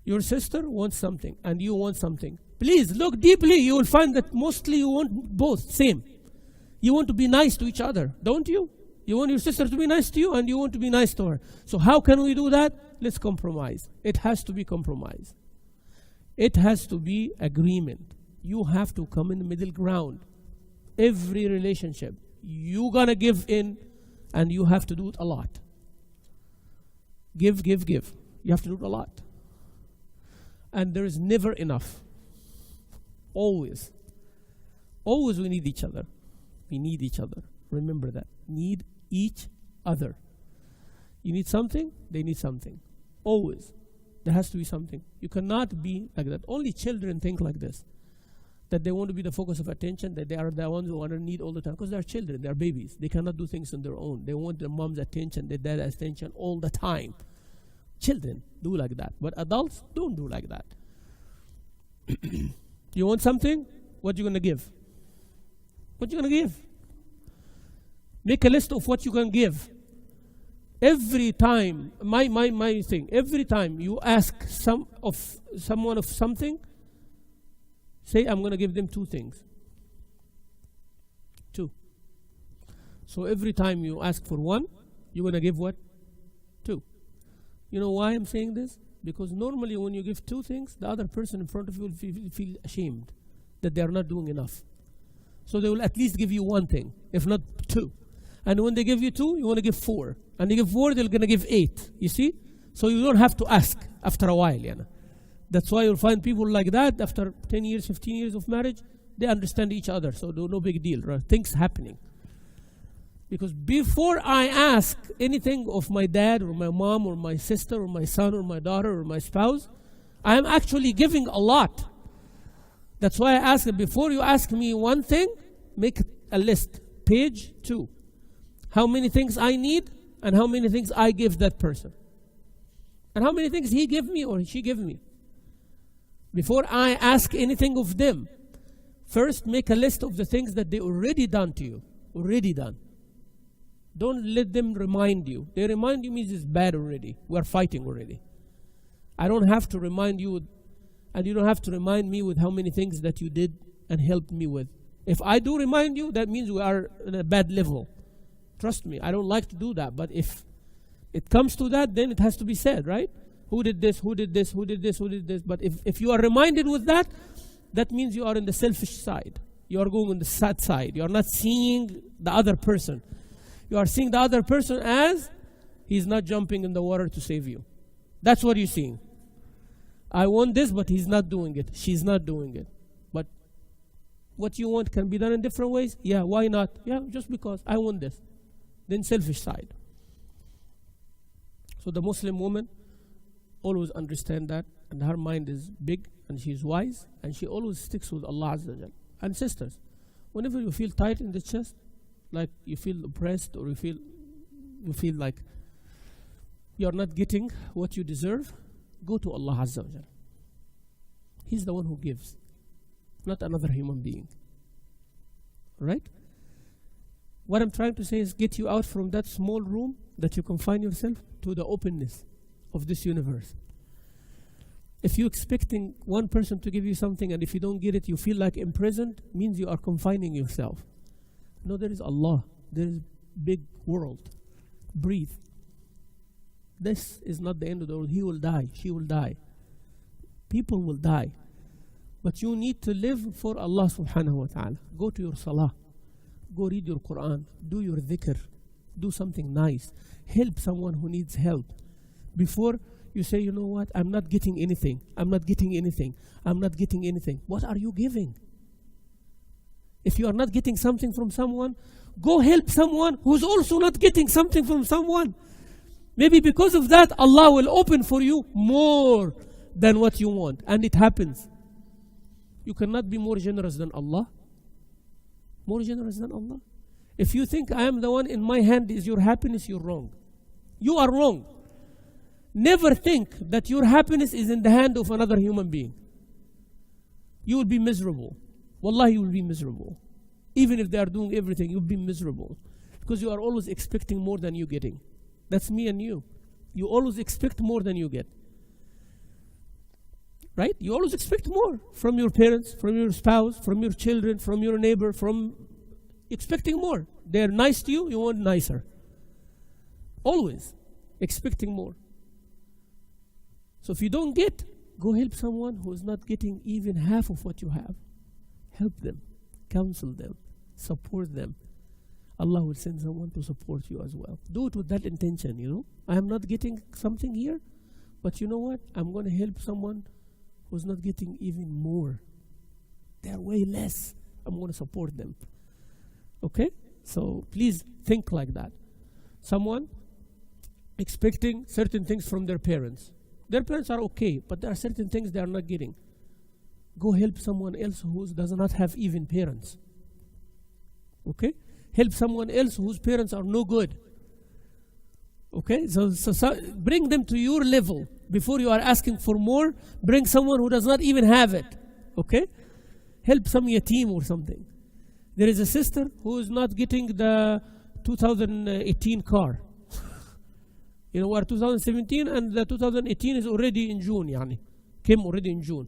Your sister wants something, and you want something. Please look deeply. You will find that mostly you want both, same. You want to be nice to each other, don't you? You want your sister to be nice to you, and you want to be nice to her. So how can we do that? Let's compromise. It has to be compromise. It has to be agreement. You have to come in the middle ground. Every relationship, you're going to give in, and you have to do it a lot. Give. You have to do it a lot. And there is never enough. Always. Always we need each other. We need each other. Remember that. Need each other. You need something, they need something. Always. There has to be something. You cannot be like that. Only children think like this. That they want to be the focus of attention, that they are the ones who want to need all the time. Because they are children, they are babies. They cannot do things on their own. They want their mom's attention, their dad's attention all the time. Children do like that. But adults don't do like that. You want something? What you going to give? What you going to give? Make a list of what you can give. Every time, my thing, every time you ask someone of something, say, I'm going to give them 2 things. 2. So every time you ask for 1, you're going to give what? 2. You know why I'm saying this? Because normally when you give 2 things, the other person in front of you will feel ashamed that they are not doing enough. So they will at least give you 1 thing, if not 2. And when they give you 2, you want to give 4. And they give 4, they're going to give 8. You see? So you don't have to ask after a while. That's why you'll find people like that after 10 years, 15 years of marriage, they understand each other. So no big deal. Right? Things happening. Because before I ask anything of my dad or my mom or my sister or my son or my daughter or my spouse, I am actually giving a lot. That's why I ask them, before you ask me 1 thing, make a list. Page 2. How many things I need and how many things I give that person. And how many things he give me or she give me. Before I ask anything of them, first make a list of the things that they already done to you. Already done. Don't let them remind you. They remind you means it's bad already. We're fighting already. I don't have to remind you And you don't have to remind me with how many things that you did and helped me with. If I do remind you, that means we are in a bad level. Trust me, I don't like to do that. But if it comes to that, then it has to be said, right? Who did this, who did this, who did this, who did this? But if you are reminded with that, that means you are in the selfish side. You are going on the sad side. You are not seeing the other person. You are seeing the other person as he's not jumping in the water to save you. That's what you're seeing. I want this, but he's not doing it. She's not doing it. But what you want can be done in different ways. Yeah, why not? Yeah, just because I want this. Then selfish side. So the Muslim woman always understand that, and her mind is big, and she's wise, and she always sticks with Allah Azza wa Jal. And sisters, whenever you feel tight in the chest, like you feel oppressed, or you feel like you're not getting what you deserve, go to Allah Azza wa Jal. He's the one who gives, not another human being. Right? What I'm trying to say is get you out from that small room that you confine yourself to the openness of this universe. If you're expecting one person to give you something, and if you don't get it, you feel like imprisoned, means you are confining yourself. No, there is Allah. There is big world. Breathe. This is not the end of the world. He will die. She will die. People will die. But you need to live for Allah subhanahu wa ta'ala. Go to your salah. Go read your Quran. Do your dhikr. Do something nice. Help someone who needs help. Before you say, you know what, I'm not getting anything. I'm not getting anything. I'm not getting anything. What are you giving? If you are not getting something from someone, go help someone who's also not getting something from someone. Maybe because of that, Allah will open for you more than what you want. And it happens. You cannot be more generous than Allah. More generous than Allah. If you think I am the one in my hand is your happiness, you're wrong. You are wrong. Never think that your happiness is in the hand of another human being. You will be miserable. Wallahi, you will be miserable. Even if they are doing everything, you'll be miserable. Because you are always expecting more than you're getting. That's me and you. You always expect more than you get. Right? You always expect more from your parents, from your spouse, from your children, from your neighbor, from expecting more. They're nice to you, you want nicer. Always expecting more. So if you don't get, go help someone who is not getting even half of what you have. Help them, counsel them, support them. Allah will send someone to support you as well. Do it with that intention, you know. I am not getting something here, but you know what? I'm going to help someone who's not getting even more. They're way less. I'm going to support them. Okay? So please think like that. Someone expecting certain things from their parents. Their parents are okay, but there are certain things they are not getting. Go help someone else who does not have even parents. Okay? Help someone else whose parents are no good. Okay? So bring them to your level. Before you are asking for more, bring someone who does not even have it. Okay? Help some yatim or something. There is a sister who is not getting the 2018 car. You know, we're 2017 and the 2018 is already in June, yani. Came already in June.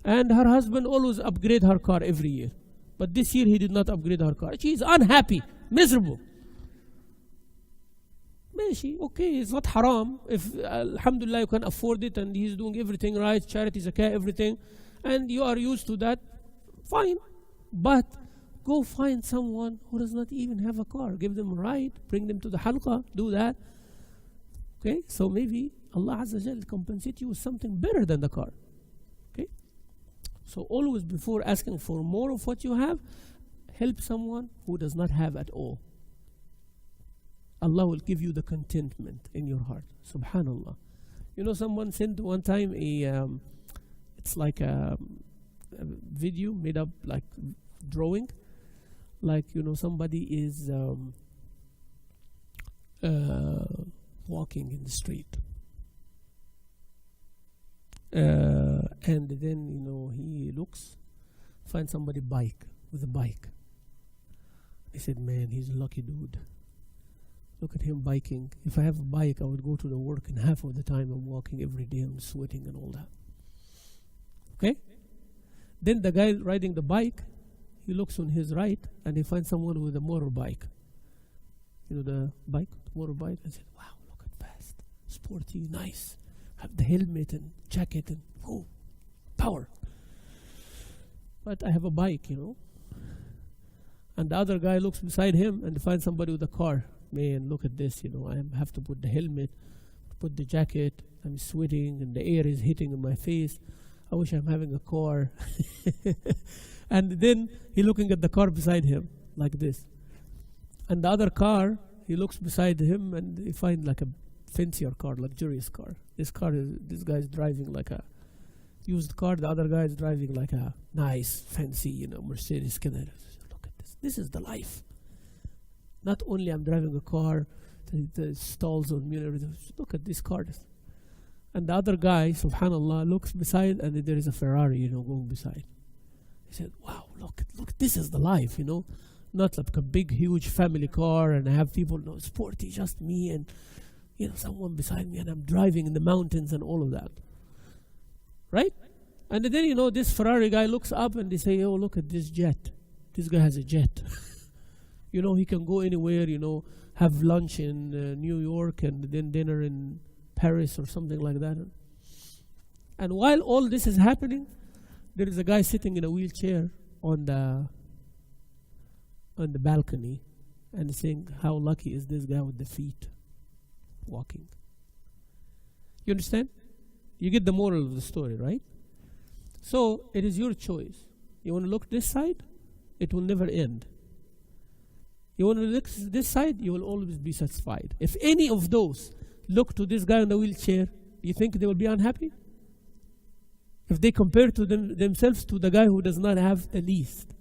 And her husband always upgrade her car every year. But this year he did not upgrade her car. She is unhappy, miserable. Okay, it's not haram. If, alhamdulillah, you can afford it and he's doing everything right, charity, zakah, everything, and you are used to that, fine. But go find someone who does not even have a car. Give them a ride, bring them to the halqa, do that. Okay, so maybe Allah Azza wa Jal compensate you with something better than the car. Okay, so always before asking for more of what you have, help someone who does not have at all. Allah will give you the contentment in your heart. Subhanallah. You know, someone sent one time it's like a video made up like drawing. Like, you know, somebody is walking in the street. And then, you know, he looks, finds somebody with a bike. He said, man, he's a lucky dude. Look at him biking. If I have a bike, I would go to the work, and half of the time I'm walking every day, I'm sweating and all that. Okay? Then the guy riding the bike, he looks on his right and he finds someone with a motorbike. You know the bike, motorbike, and said, wow, look at fast, sporty, nice. Have the helmet and jacket and power. But I have a bike, And the other guy looks beside him and finds somebody with a car. Man, look at this, I have to put the helmet, put the jacket, I'm sweating and the air is hitting in my face. I wish I'm having a car. And then he looking at the car beside him like this. And the other car, he looks beside him and he finds like a fancier car, luxurious car. This guy is driving like a used car. The other guy is driving like a nice, fancy, Mercedes. Look at this. This is the life. Not only I'm driving a car, the stalls on me and everything. Look at this car. And the other guy, subhanallah, looks beside and there is a Ferrari, going beside. He said, wow, look, this is the life, Not like a big, huge family car and I have people, sporty, just me and, someone beside me and I'm driving in the mountains and all of that. Right? And then, this Ferrari guy looks up and they say, oh, look at this jet. This guy has a jet. He can go anywhere, have lunch in New York and then dinner in Paris or something like that. And while all this is happening, there is a guy sitting in a wheelchair on the balcony and saying, how lucky is this guy with the feet walking? You understand? You get the moral of the story, right? So it is your choice. You want to look this side? It will never end. You want to look this side? You will always be satisfied. If any of those look to this guy in the wheelchair, you think they will be unhappy? If they compare to themselves to the guy who does not have the least,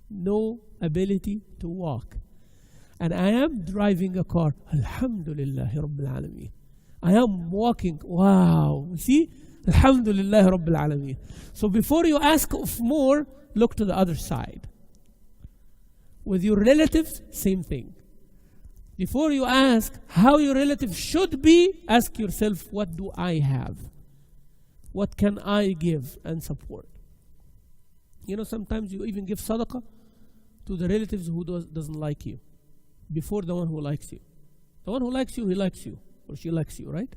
no ability to walk. And I am driving a car. Alhamdulillah Rabbil Alameen. I am walking. Wow. You see? Alhamdulillah Rabbil Alameen. So before you ask of more, look to the other side. With your relatives, same thing. Before you ask how your relative should be, ask yourself, what do I have? What can I give and support? Sometimes you even give sadaqah to the relatives who doesn't like you before the one who likes you. The one who likes you, he likes you or she likes you, right?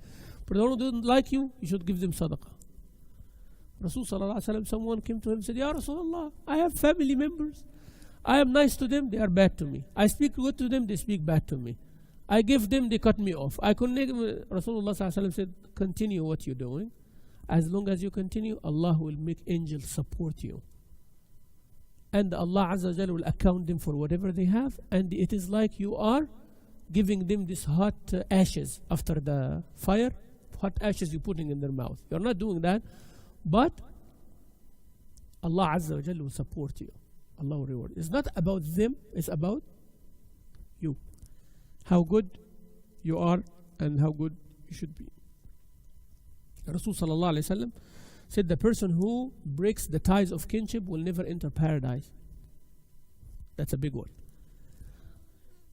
But the one who doesn't like you, you should give them sadaqah. Rasul sallallahu alaihi wasallam, someone came to him and said, Ya Rasulullah, I have family members. I am nice to them, they are bad to me. I speak good to them, they speak bad to me. I give them, they cut me off. Rasulullah sallallahu alaihi wasallam said, continue what you're doing. As long as you continue, Allah will make angels support you. And Allah Azza wa Jalla will account them for whatever they have. And it is like you are giving them this hot ashes after the fire. Hot ashes you're putting in their mouth. You're not doing that. But Allah Azza wa Jalla will support you. Allah will reward. It's not about them. It's about you. How good you are and how good you should be. Rasul sallallahu alayhi wa sallam said the person who breaks the ties of kinship will never enter paradise. That's a big one.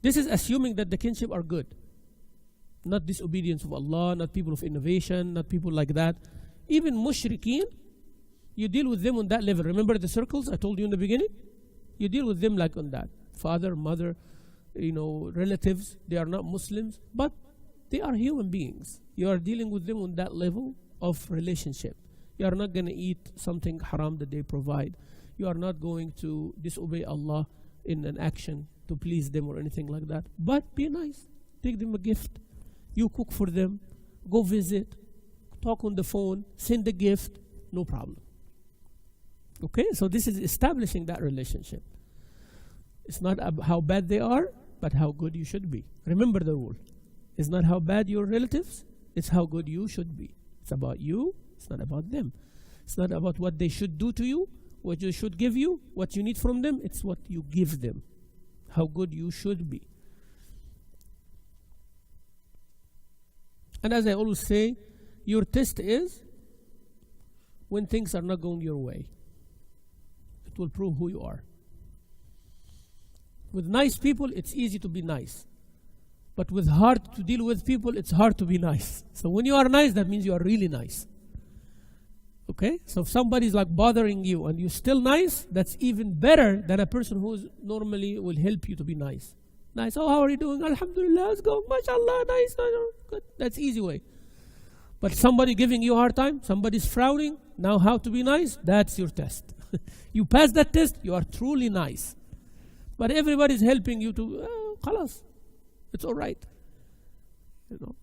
This is assuming that the kinship are good. Not disobedience of Allah, not people of innovation, not people like that. Even mushrikeen, you deal with them on that level. Remember the circles I told you in the beginning? You deal with them like on that. Father, mother, relatives, they are not Muslims, but they are human beings. You are dealing with them on that level of relationship. You are not going to eat something haram that they provide. You are not going to disobey Allah in an action to please them or anything like that. But be nice. Take them a gift. You cook for them. Go visit. Talk on the phone. Send a gift. No problem. Okay? So this is establishing that relationship. It's not how bad they are, but how good you should be. Remember the rule. It's not how bad your relatives. It's how good you should be. It's about you. It's not about them. It's not about what they should do to you, what they should give you, what you need from them. It's what you give them. How good you should be. And as I always say, your test is when things are not going your way. It will prove who you are. With nice people, it's easy to be nice. But with hard to deal with people, it's hard to be nice. So when you are nice, that means you are really nice. Okay? So if somebody's like bothering you and you're still nice, that's even better than a person who normally will help you to be nice. Nice. Oh, how are you doing? Alhamdulillah, let's go. MashaAllah, nice. Good. That's easy way. But somebody giving you a hard time, somebody's frowning, now how to be nice? That's your test. You pass that test, you are truly nice. But everybody's helping you to, khalas, it's all right. You know,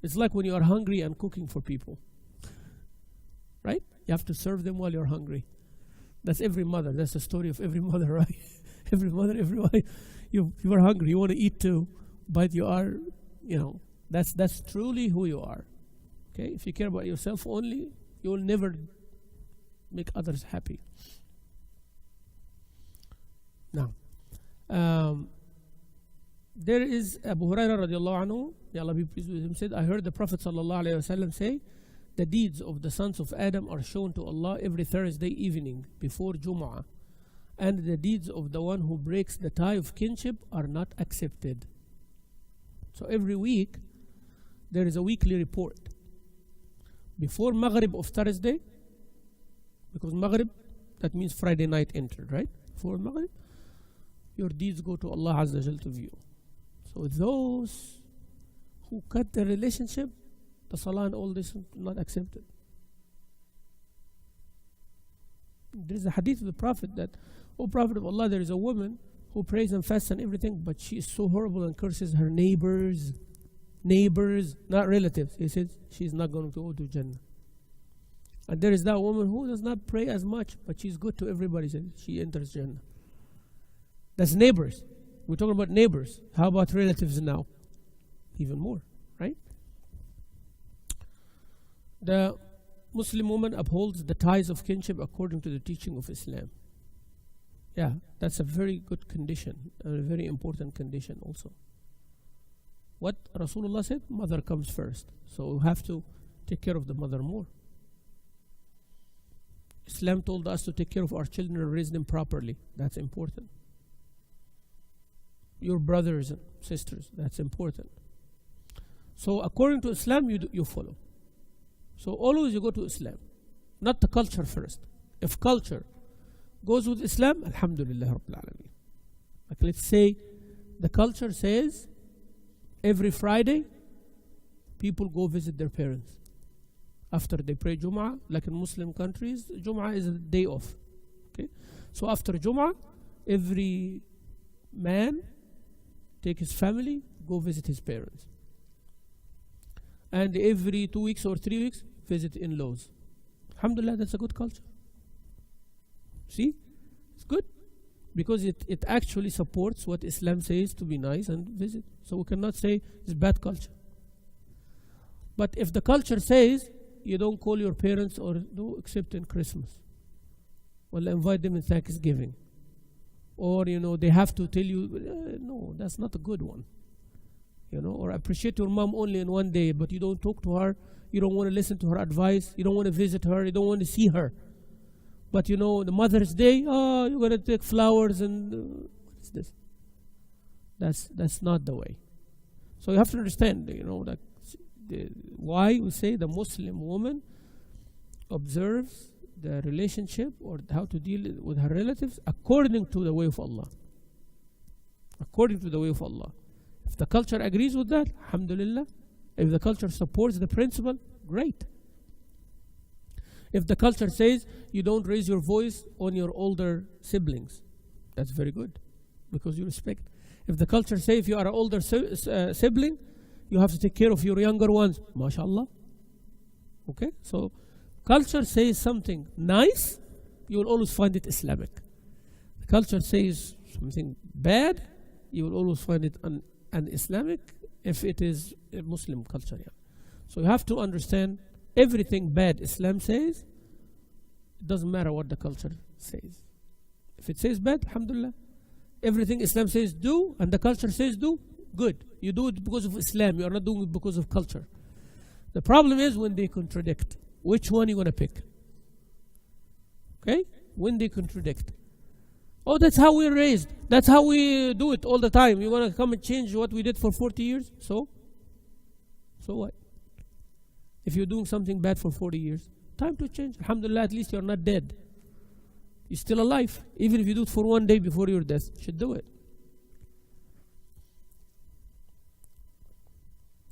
it's like when you are hungry and cooking for people, right? You have to serve them while you're hungry. That's every mother. That's the story of every mother, right? Every mother, every wife. You are hungry. You want to eat too, but you are, you know, that's truly who you are. Okay? If you care about yourself only, you will never make others happy. Now, there is Abu Hurairah radiallahu anhu, may Allah be pleased with him, said, I heard the Prophet sallallahu alayhi wasallam say, the deeds of the sons of Adam are shown to Allah every Thursday evening before Jum'ah, and the deeds of the one who breaks the tie of kinship are not accepted. So every week, there is a weekly report. Before Maghrib of Thursday, because Maghrib, that means Friday night entered, right? Before Maghrib, your deeds go to Allah Azza Jal to view. So those who cut their relationship, the salah and all this not accepted. There is a hadith of the Prophet that, O Prophet of Allah, there is a woman who prays and fasts and everything, but she is so horrible and curses her neighbors, not relatives. He says she is not going to go to Jannah. And there is that woman who does not pray as much, but she's good to everybody. She enters Jannah. That's neighbors. We're talking about neighbors. How about relatives now? Even more, right? The Muslim woman upholds the ties of kinship according to the teaching of Islam. Yeah, that's a very good condition, and a very important condition also. What Rasulullah said, mother comes first. So we have to take care of the mother more. Islam told us to take care of our children and raise them properly. That's important. Your brothers and sisters, that's important. So according to Islam, you follow. So always you go to Islam, not the culture first. If culture goes with Islam, Alhamdulillah Rabbil Alameen. Like let's say the culture says every Friday people go visit their parents after they pray Jum'ah. Like in Muslim countries, Jum'ah is a day off. Okay, so after Jum'ah, every man take his family, go visit his parents. And every 2 weeks or 3 weeks, visit in-laws. Alhamdulillah, that's a good culture. See? It's good. Because it actually supports what Islam says to be nice and visit. So we cannot say it's bad culture. But if the culture says you don't call your parents or do except in Christmas, well, invite them in Thanksgiving. Or, you know, they have to tell you, no, that's not a good one. You know, or appreciate your mom only in one day, but you don't talk to her, you don't want to listen to her advice, you don't want to visit her, you don't want to see her. But you know, the Mother's Day, oh, you're going to take flowers and what is this? That's not the way. So you have to understand, you know, that why we say the Muslim woman observes the relationship or how to deal with her relatives according to the way of Allah. According to the way of Allah. If the culture agrees with that, alhamdulillah. If the culture supports the principle, great. If the culture says you don't raise your voice on your older siblings, that's very good because you respect. If the culture says if you are an older sibling, you have to take care of your younger ones, mashallah. Okay, so culture says something nice, you will always find it Islamic. The culture says something bad, you will always find it un-Islamic if it is a Muslim culture. Yeah. So you have to understand everything bad Islam says, it doesn't matter what the culture says. If it says bad, alhamdulillah. Everything Islam says do and the culture says do, good. You do it because of Islam, you are not doing it because of culture. The problem is when they contradict. Which one are you going to pick? Okay? When they contradict. Oh, that's how we're raised. That's how we do it all the time. You want to come and change what we did for 40 years? So what? If you're doing something bad for 40 years, Time to change. Alhamdulillah, at least you're not dead. You're still alive. Even if you do it for one day before your death, you should do it.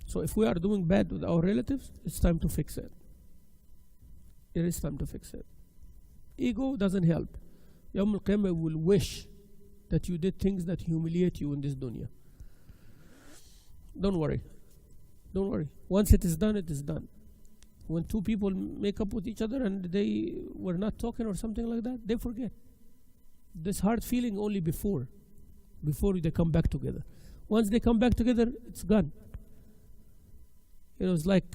So if we are doing bad with our relatives, it's time to fix it. It is time to fix it. Ego doesn't help. Yawm al-Qiyamah will wish that you did things that humiliate you in this dunya. Don't worry. Don't worry. Once it is done, it is done. When two people make up with each other and they were not talking or something like that, they forget. This hard feeling only before they come back together. Once they come back together, it's gone. It's like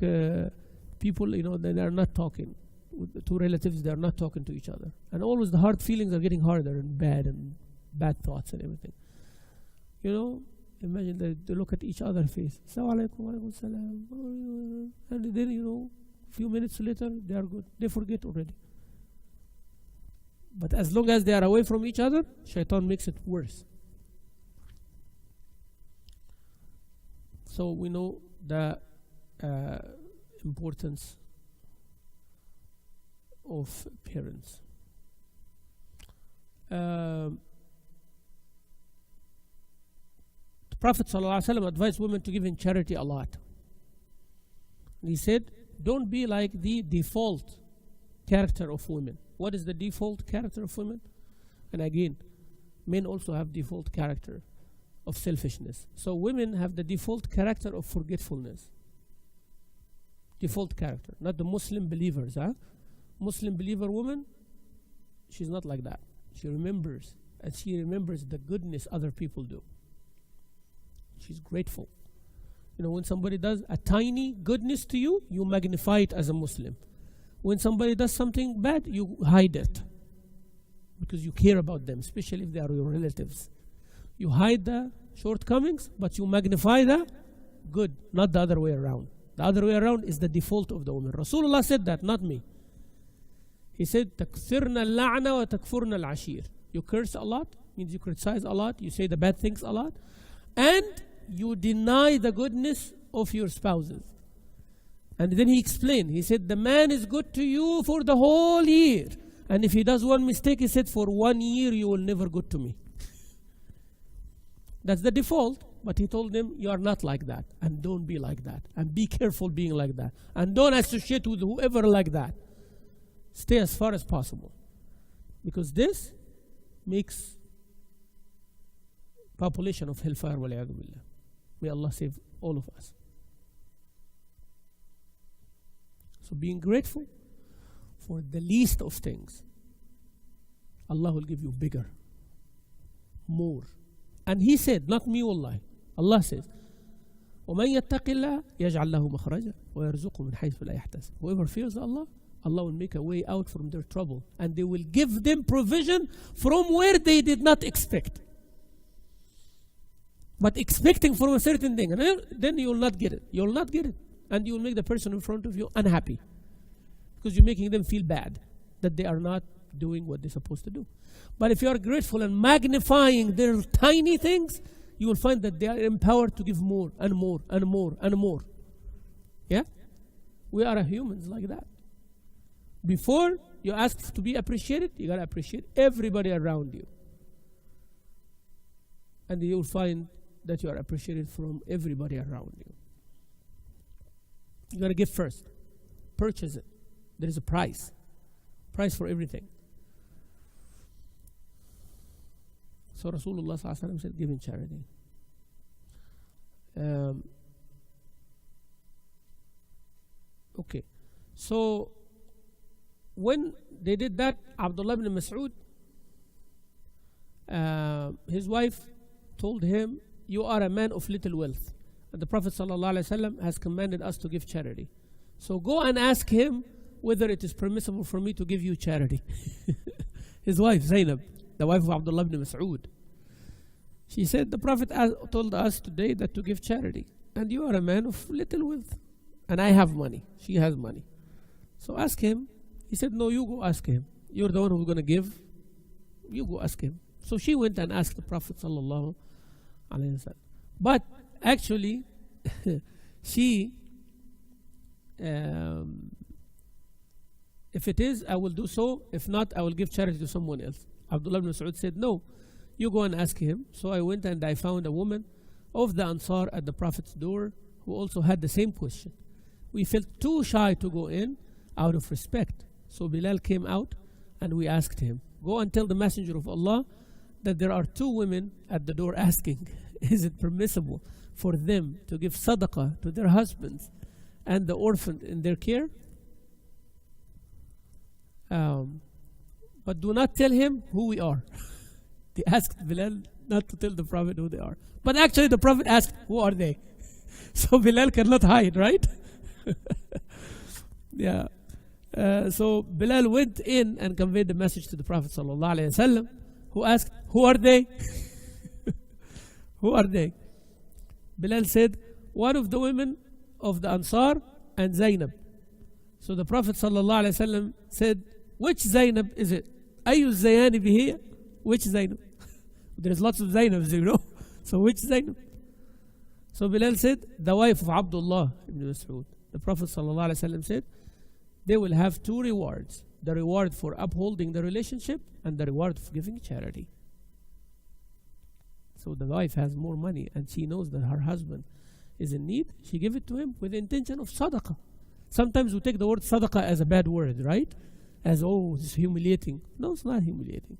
people, they are not talking. With the two relatives, they are not talking to each other. And always the hard feelings are getting harder and bad thoughts and everything. Imagine they look at each other's face. Assalamu alaikum, wa alaikum salam. And then, few minutes later, they are good. They forget already. But as long as they are away from each other, shaitan makes it worse. So we know the importance of parents. The Prophet ﷺ advised women to give in charity a lot. He said, don't be like the default character of women. What is the default character of women? And again, men also have default character of selfishness. So women have the default character of forgetfulness. Default character, not the Muslim believers. Muslim believer woman, she's not like that. She remembers, and she remembers the goodness other people do. She's grateful. When somebody does a tiny goodness to you, you magnify it as a Muslim. When somebody does something bad, you hide it because you care about them, especially if they are your relatives. You hide the shortcomings, but you magnify the good, not the other way around. The other way around is the default of the woman. Rasulullah said that, not me. He said, تَكْثِرْنَا اللَّعْنَ وَتَكْفُرْنَا الْعَشِيرِ. You curse a lot, means you criticize a lot, you say the bad things a lot, and you deny the goodness of your spouses. And then he explained, he said, the man is good to you for the whole year. And if he does one mistake, he said, for 1 year you will never good to me. That's the default. But he told them, you are not like that. And don't be like that. And be careful being like that. And don't associate with whoever like that. Stay as far as possible. Because this makes population of hellfire. May Allah save all of us. So being grateful for the least of things, Allah will give you bigger, more. And he said, not me wallahi, Allah says, وَمَنْ يَتَّقِ اللَّهَ يَجْعَلْ لَهُ مَخْرَجًا وَيَرْزُقُهُ مِنْ حَيْثُ لَا يَحْتَسِبُ. Whoever fears Allah, Allah will make a way out from their trouble, and they will give them provision from where they did not expect. But expecting from a certain thing, and then you will not get it. You will not get it. And you will make the person in front of you unhappy. Because you're making them feel bad that they are not doing what they're supposed to do. But if you are grateful and magnifying their tiny things, you will find that they are empowered to give more and more and more and more. Yeah? We are humans like that. Before you ask to be appreciated, you got to appreciate everybody around you. And you will find that you are appreciated from everybody around you. You got to give first. Purchase it. There is a price. Price for everything. So Rasulullah ﷺ said, give in charity. Okay. So when they did that, Abdullah ibn Mas'ud, his wife told him, you are a man of little wealth. And the Prophet ﷺ has commanded us to give charity. So go and ask him whether it is permissible for me to give you charity. His wife, Zainab, the wife of Abdullah ibn Mas'ud. She said, the Prophet told us today that to give charity. And you are a man of little wealth. And I have money. She has money. So ask him. He said, no, you go ask him. You're the one who's going to give. You go ask him. So she went and asked the Prophet sallallahu alaihi wasallam. But actually, she If it is, I will do so. If not, I will give charity to someone else. Abdullah ibn Mas'ud said, no, you go and ask him. So I went and I found a woman of the Ansar at the Prophet's door who also had the same question. We felt too shy to go in out of respect. So Bilal came out and we asked him, go and tell the Messenger of Allah that there are two women at the door asking, is it permissible for them to give sadaqah to their husbands and the orphan in their care? But do not tell him who we are. They asked Bilal not to tell the Prophet who they are. But actually the Prophet asked, who are they? So Bilal cannot hide, right? Yeah. So Bilal went in and conveyed the message to the Prophet sallallahu alaihi wasallam, who asked, who are they? Who are they? Bilal said, one of the women of the Ansar and Zainab. So the Prophet sallallahu alaihi wasallam said, which Zainab is it? Ayu Zayani bihiya? Which Zainab? There's lots of Zainabs, you know. So which Zainab? So Bilal said, the wife of Abdullah ibn Mas'ud. The Prophet sallallahu alaihi wasallam said, they will have two rewards. The reward for upholding the relationship and the reward for giving charity. So the wife has more money and she knows that her husband is in need. She give it to him with the intention of sadaqah. Sometimes we take the word sadaqah as a bad word, right? As, oh, it's humiliating. No, it's not humiliating.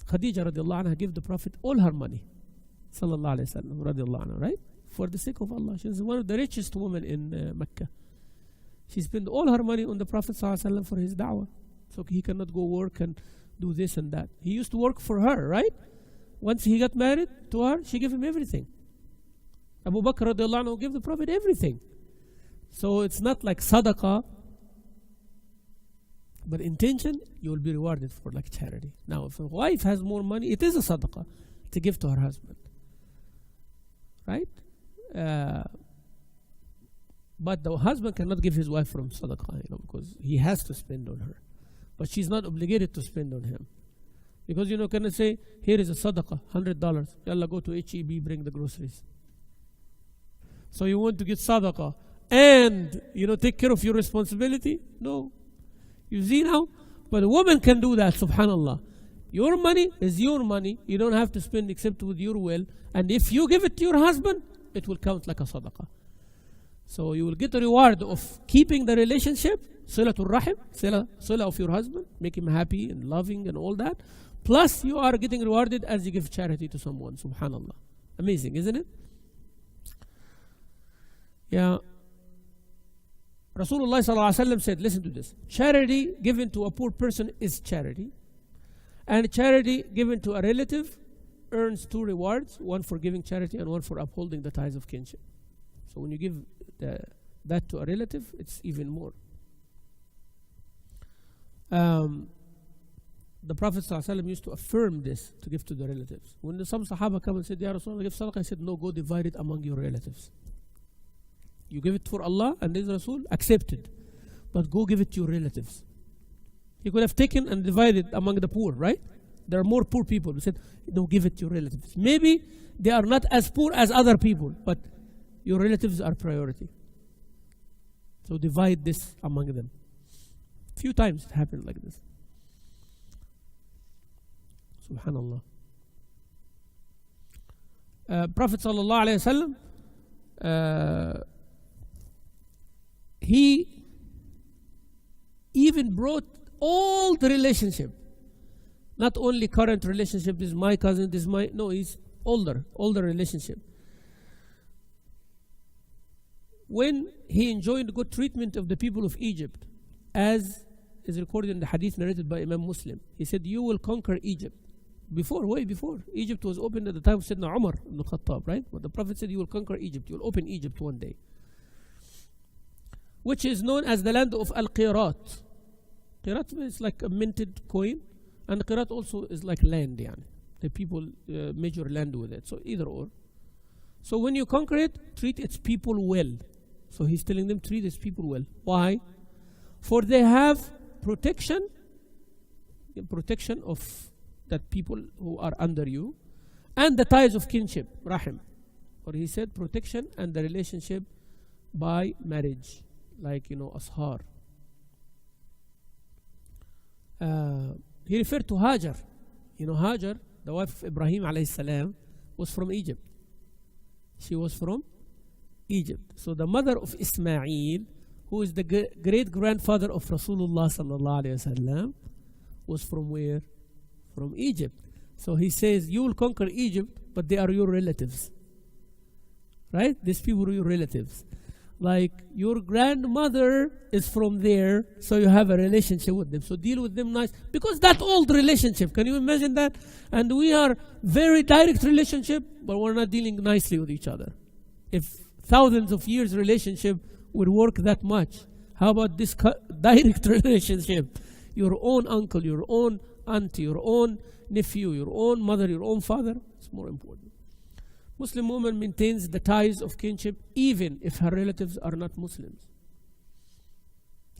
Khadija radiallahu anha gave the Prophet all her money. Sallallahu alayhi wa sallam radiallahu anha, right? For the sake of Allah. She's one of the richest women in Mecca. She spent all her money on the Prophet sallallahu alayhi wa sallam for his da'wah. So he cannot go work and do this and that. He used to work for her, right? Once he got married to her, she gave him everything. Abu Bakr radiallahu anhu gave the Prophet everything. So it's not like sadaqah, but intention, you will be rewarded for like charity. Now, if a wife has more money, it is a sadaqah to give to her husband. Right? But the husband cannot give his wife from sadaqah, you know, because he has to spend on her. But she's not obligated to spend on him. Because, you know, can I say, here is a sadaqah, $100. Yalla, go to HEB, bring the groceries. So you want to get sadaqah and, you know, take care of your responsibility? No. You see now? But a woman can do that, subhanallah. Your money is your money. You don't have to spend except with your will. And if you give it to your husband, it will count like a sadaqah. So you will get the reward of keeping the relationship, silatul rahim, sila of your husband, make him happy and loving and all that. Plus you are getting rewarded as you give charity to someone, subhanallah. Amazing, isn't it? Yeah. Rasulullah sallallahu alaihi wasallam said, listen to this. Charity given to a poor person is charity. And charity given to a relative earns two rewards, one for giving charity and one for upholding the ties of kinship. So when you give that to a relative, it's even more. The Prophet sallallahu alaihi wasallam used to affirm this to give to the relatives. When some Sahaba come and said, Ya Rasulullah, give sadaqah, he said, no, go divide it among your relatives. You give it for Allah and His Rasul, accepted. But go give it to your relatives. He could have taken and divided among the poor, right? There are more poor people. He said, no, give it to your relatives. Maybe they are not as poor as other people, but your relatives are priority. So divide this among them. Few times it happened like this. Subhanallah. Prophet sallallahu alaihi wasallam, he even brought all the relationship. Not only current relationship, this is my cousin, this is my, no, he's older relationship. When he enjoyed good treatment of the people of Egypt, as is recorded in the hadith narrated by Imam Muslim, he said, you will conquer Egypt. Way before. Egypt was opened at the time of Sayyidina Umar ibn Khattab, right? But the Prophet said, you will conquer Egypt, you will open Egypt one day. Which is known as the land of Al-Qirat. Qirat is like a minted coin, and Qirat also is like land, yani. The people measure land with it, so either or. So when you conquer it, treat its people well. So he's telling them, treat its people well. Why? For they have protection of that people who are under you, and the ties of kinship, rahim. Or he said protection and the relationship by marriage, like, you know, ashar. he referred to Hajar. You know, Hajar, the wife of Ibrahim alayhi salam, was from Egypt. She was from Egypt. So the mother of Ismail, who is the great-grandfather of Rasulullah sallallahu alayhi wasallam, was from where? From Egypt. So he says, you will conquer Egypt, but they are your relatives. Right? These people are your relatives. Like your grandmother is from there, so you have a relationship with them. So deal with them nice. Because that old relationship, can you imagine that? And we are very direct relationship, but we're not dealing nicely with each other. If thousands of years relationship would work that much, how about this direct relationship? Your own uncle, your own auntie, your own nephew, your own mother, your own father, it's more important. Muslim woman maintains the ties of kinship even if her relatives are not Muslims.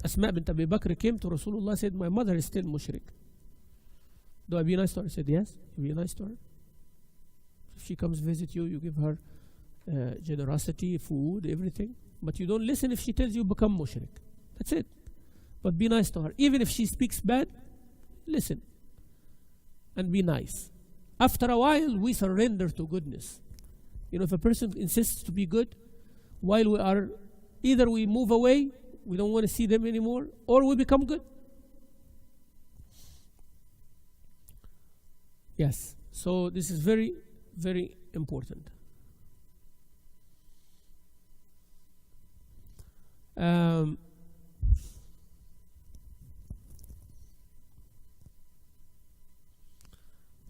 Asma bint Abi Bakr came to Rasulullah, said, my mother is still mushrik. Do I be nice to her? He said, yes, you be nice to her. If she comes visit you, you give her generosity, food, everything. But you don't listen if she tells you become mushrik. That's it. But be nice to her. Even if she speaks bad, listen and be nice. After a while, we surrender to goodness. You know, if a person insists to be good, while we are, either we move away, we don't want to see them anymore, or we become good. Yes, so this is very, very important.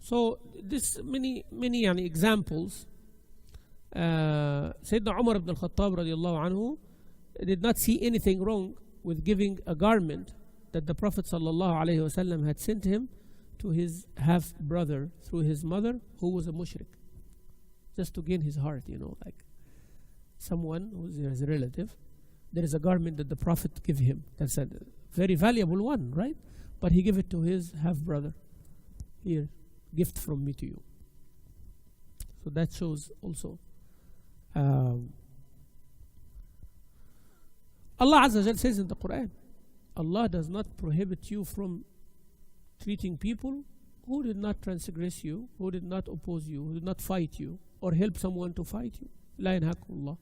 So this many examples. Sayyidina Umar ibn al-Khattab radiallahu anhu did not see anything wrong with giving a garment that the Prophet sallallahu alayhi wasallam had sent him to his half-brother through his mother, who was a mushrik, just to gain his heart, you know, like someone who's his relative. There is a garment that the Prophet gave him. That's a very valuable one, right? But he gave it to his half-brother. Here, gift from me to you. So that shows also. Allah Azza wa Jal says in the Quran, Allah does not prohibit you from treating people who did not transgress you, who did not oppose you, who did not fight you, or help someone to fight you. لا ينهاكم الله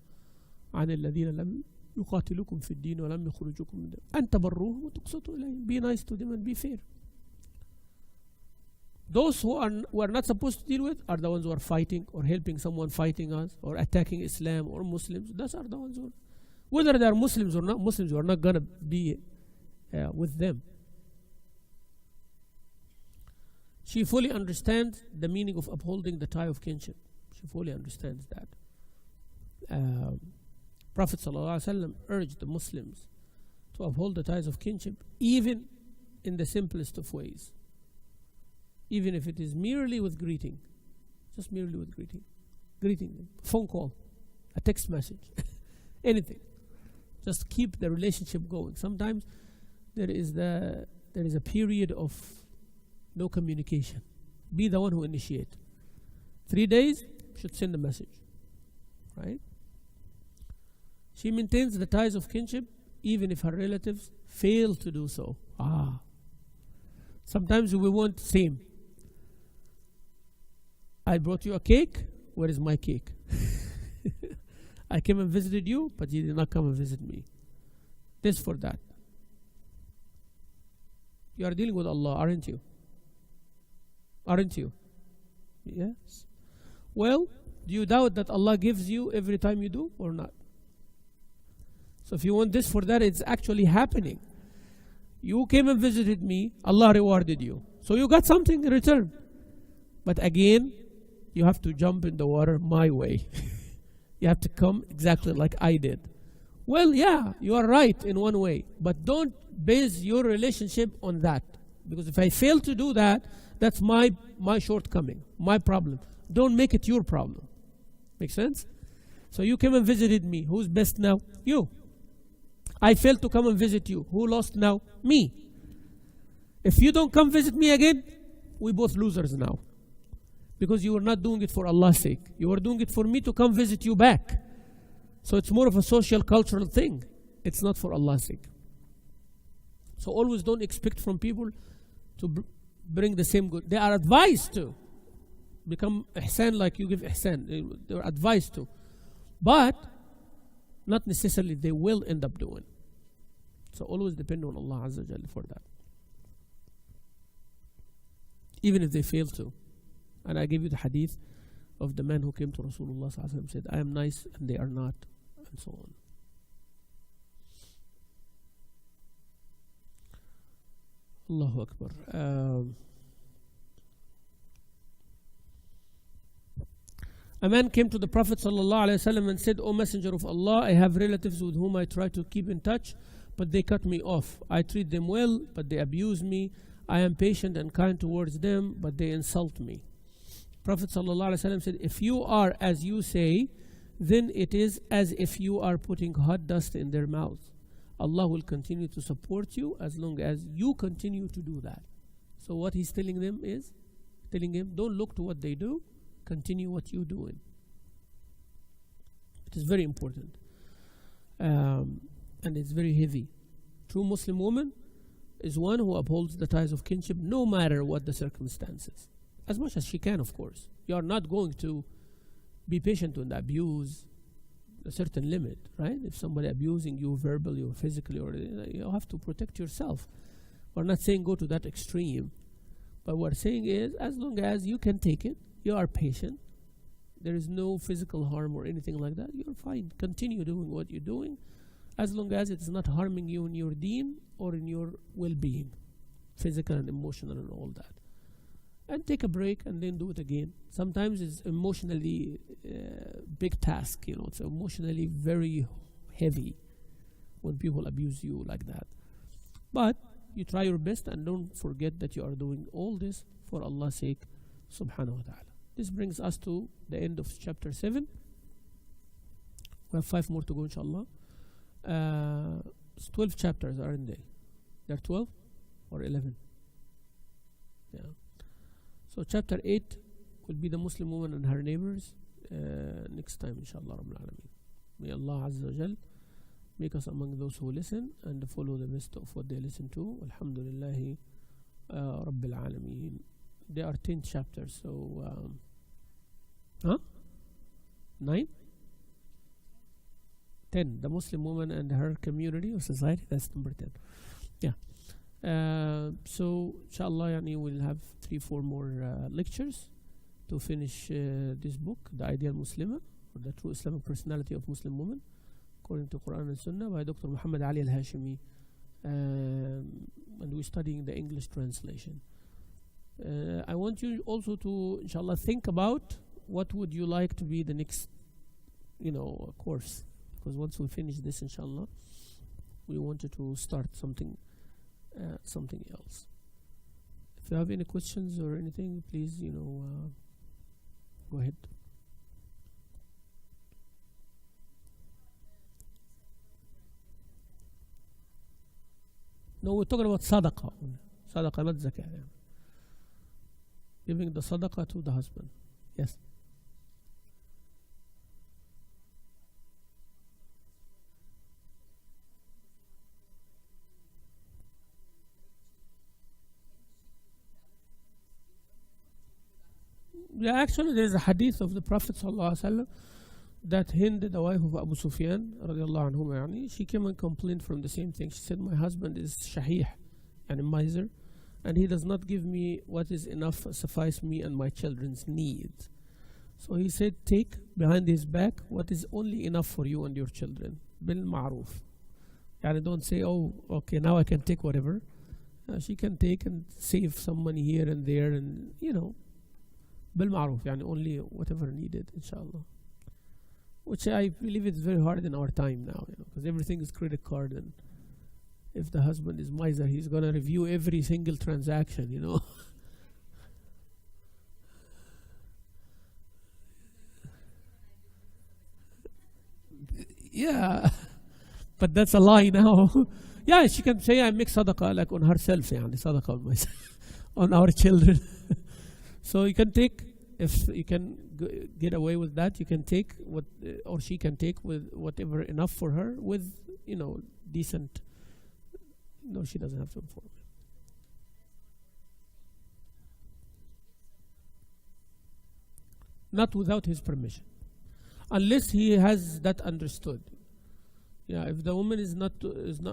عن الذين لم يقاتلوكم في الدين ولم يخرجوكم من الدين أن تبروهم وتقسطوا إليهم. Be nice to them and be fair. Those who are not supposed to deal with are the ones who are fighting or helping someone fighting us or attacking Islam or Muslims. Those are the ones who, whether they are Muslims or not Muslims, you are not going to be with them. She fully understands the meaning of upholding the tie of kinship. She fully understands that. Prophet ﷺ urged the Muslims to uphold the ties of kinship even in the simplest of ways. Even if it is merely with greeting. Just merely with greeting. Greeting them. Phone call. A text message. Anything. Just keep the relationship going. Sometimes there is a period of no communication. Be the one who initiates. 3 days, should send a message. Right? She maintains the ties of kinship even if her relatives fail to do so. Sometimes we want same. I brought you a cake. Where is my cake? I came and visited you, but you did not come and visit me. This for that. You are dealing with Allah, aren't you? Aren't you? Yes. Well, do you doubt that Allah gives you every time you do or not? So if you want this for that, it's actually happening. You came and visited me, Allah rewarded you. So you got something in return. But again, you have to jump in the water my way. You have to come exactly like I did. Well, yeah, you are right in one way. But don't base your relationship on that. Because if I fail to do that, that's my shortcoming, my problem. Don't make it your problem. Make sense? So you came and visited me. Who's best now? You. I failed to come and visit you. Who lost now? Me. If you don't come visit me again, we both losers now. Because you were not doing it for Allah's sake. You were doing it for me to come visit you back. So it's more of a social, cultural thing. It's not for Allah's sake. So always don't expect from people to bring the same good. They are advised to become ihsan like you give ihsan. They are advised to. But not necessarily they will end up doing. So always depend on Allah Azza wa Jalla for that. Even if they fail to. And I gave you the hadith of the man who came to Rasulullah Sallallahu Alaihi Wasallam, said, I am nice and they are not, and so on. Allahu Akbar. A man came to the Prophet ﷺ and said, O Messenger of Allah, I have relatives with whom I try to keep in touch, but they cut me off. I treat them well, but they abuse me. I am patient and kind towards them, but they insult me. Prophet ﷺ said, if you are as you say, then it is as if you are putting hot dust in their mouth. Allah will continue to support you as long as you continue to do that. So what he's telling them is, telling him, don't look to what they do, continue what you're doing. It is very important. And it's very heavy. True Muslim woman is one who upholds the ties of kinship no matter what the circumstances. As much as she can, of course. You are not going to be patient with abuse a certain limit, right? If somebody abusing you verbally or physically, or you have to protect yourself. We're not saying go to that extreme. But what we're saying is, as long as you can take it, you are patient, there is no physical harm or anything like that, you're fine. Continue doing what you're doing, as long as it's not harming you in your deen or in your well-being, physical and emotional and all that. And take a break and then do it again. Sometimes it's emotionally big task, you know, it's emotionally very heavy when people abuse you like that. But you try your best and don't forget that you are doing all this for Allah's sake, subhanahu wa ta'ala. This brings us to the end of chapter 7. We have 5 more to go, inshallah. 12 chapters, aren't they? They're 12 or 11? Yeah. So chapter 8 will be the Muslim woman and her neighbors next time, inshallah. May Allah Azza wa Jal make us among those who listen and follow the best of what they listen to. Alhamdulillahi Rabbil Alameen. There are 10 chapters, so 9? 10. The Muslim woman and her community or society, that's number 10. Yeah. So inshallah yani we'll have 3-4 more lectures to finish this book, The Ideal Muslimah, or the True Islamic Personality of Muslim Woman, according to Quran and Sunnah, by Dr. Muhammad Ali al-Hashimi, and we're studying the English translation. I want you also to, inshallah, think about what would you like to be the next, course, because once we finish this, inshallah, we wanted to start something else. If you have any questions or anything, please, go ahead. No, we're talking about sadaqah. Sadaqah, not zakah. Giving the sadaqah to the husband. Yes. Yeah, actually there is a hadith of the Prophet ﷺ that Hind, the wife of Abu Sufyan, radiallahu anhu, she came and complained from the same thing. She said, my husband is shahih, and a miser, and he does not give me what is enough suffice me and my children's needs. So he said, take behind his back what is only enough for you and your children. Bil ma'ruf. And don't say, oh, okay, now I can take whatever. She can take and save some money here and there, and bil ma'ruf, only whatever needed, inshallah. Which I believe is very hard in our time now, because everything is credit card, and if the husband is miser, he's going to review every single transaction, Yeah, but that's a lie now. Yeah, she can say I make sadaqah like on herself, sadaqah on myself, on our children. So you can take, if you can get away with that, you can take what, or she can take with whatever enough for her with, decent. No, she doesn't have to inform me. not without his permission, unless he has that understood. Yeah, if the woman is not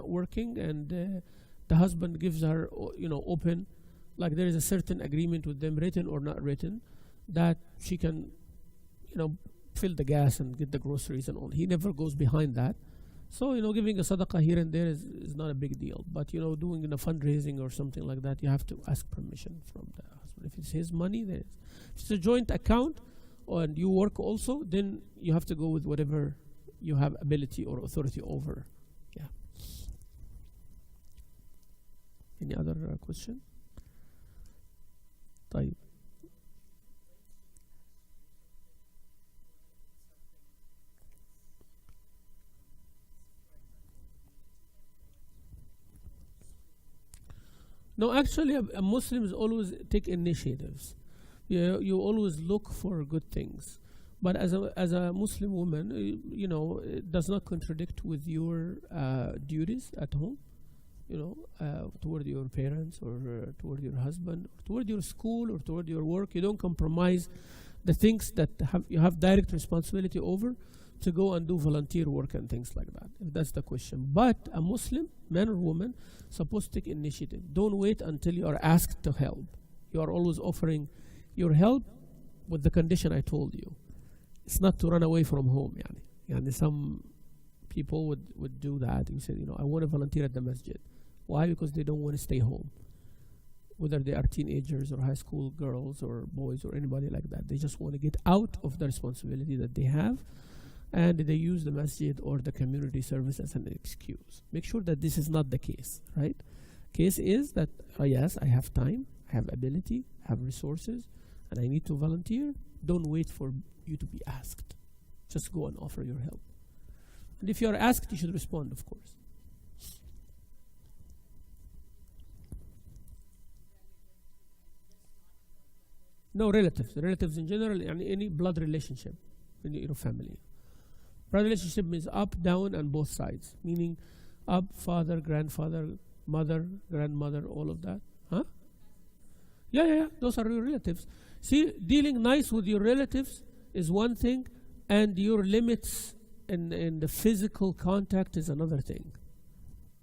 working and the husband gives her, open, like there is a certain agreement with them, written or not written, that she can, fill the gas and get the groceries and all. He never goes behind that. So, giving a sadaqah here and there is not a big deal. But, doing a fundraising or something like that, you have to ask permission from the husband. If it's his money, then if it's a joint account and you work also, then you have to go with whatever you have ability or authority over. Yeah. Any other question? طيب. No, actually, Muslims always take initiatives. You always look for good things. But as a Muslim woman, it does not contradict with your duties at home, toward your parents or toward your husband, or toward your school or toward your work. You don't compromise the things that you have direct responsibility over to go and do volunteer work and things like that, if that's the question. But a Muslim, man or woman, supposed to take initiative. Don't wait until you are asked to help. You are always offering your help with the condition I told you. It's not to run away from home. Yani some people would do that. You said, I want to volunteer at the masjid. Why? Because they don't want to stay home. Whether they are teenagers or high school girls or boys or anybody like that. They just want to get out of the responsibility that they have, and they use the masjid or the community service as an excuse. Make sure that this is not the case, right? Case is that, yes, I have time, I have ability, I have resources, and I need to volunteer. Don't wait for you to be asked. Just go and offer your help. And if you are asked, you should respond, of course. No, relatives in general, and any blood relationship in your family. Blood relationship means up, down, and both sides. Meaning up, father, grandfather, mother, grandmother, all of that. Huh? Yeah. Those are your relatives. See, dealing nice with your relatives is one thing, and your limits in the physical contact is another thing.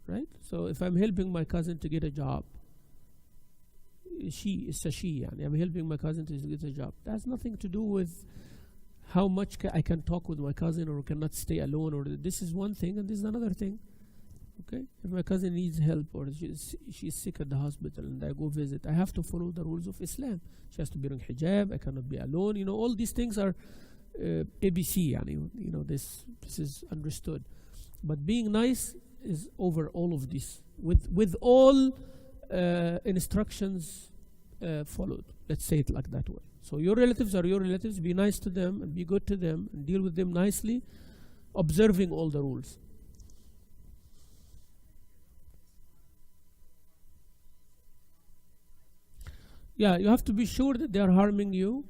Right? So if I'm helping my cousin to get a job, I'm helping my cousin to get a job. That has nothing to do with how much I can talk with my cousin or cannot stay alone, or this is one thing and this is another thing. Okay? If my cousin needs help or she's sick at the hospital and I go visit, I have to follow the rules of Islam. She has to be wearing hijab, I cannot be alone. All these things are ABC. This is understood. But being nice is over all of this, with all instructions followed. Let's say it like that way. So your relatives are your relatives. Be nice to them and be good to them and deal with them nicely, observing all the rules. Yeah, you have to be sure that they are harming you,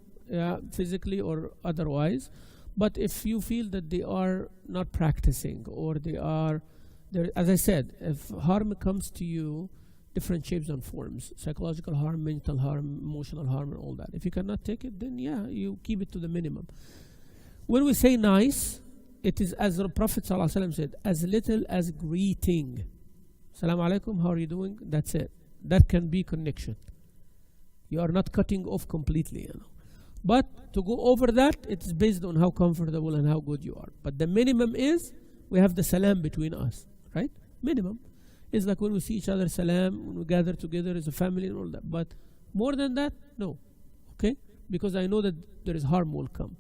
physically or otherwise. But if you feel that they are not practicing or they are, as I said, if harm comes to you, different shapes and forms, psychological harm, mental harm, emotional harm, and all that. If you cannot take it, then you keep it to the minimum. When we say nice, it is, as the Prophet ﷺ said, as little as greeting. Assalamu alaikum, how are you doing? That's it. That can be connection. You are not cutting off completely, But to go over that, it's based on how comfortable and how good you are. But the minimum is, we have the salam between us, right? Minimum. It's like when we see each other, salam, when we gather together as a family and all that. But more than that, no. Okay? Because I know that there is harm will come.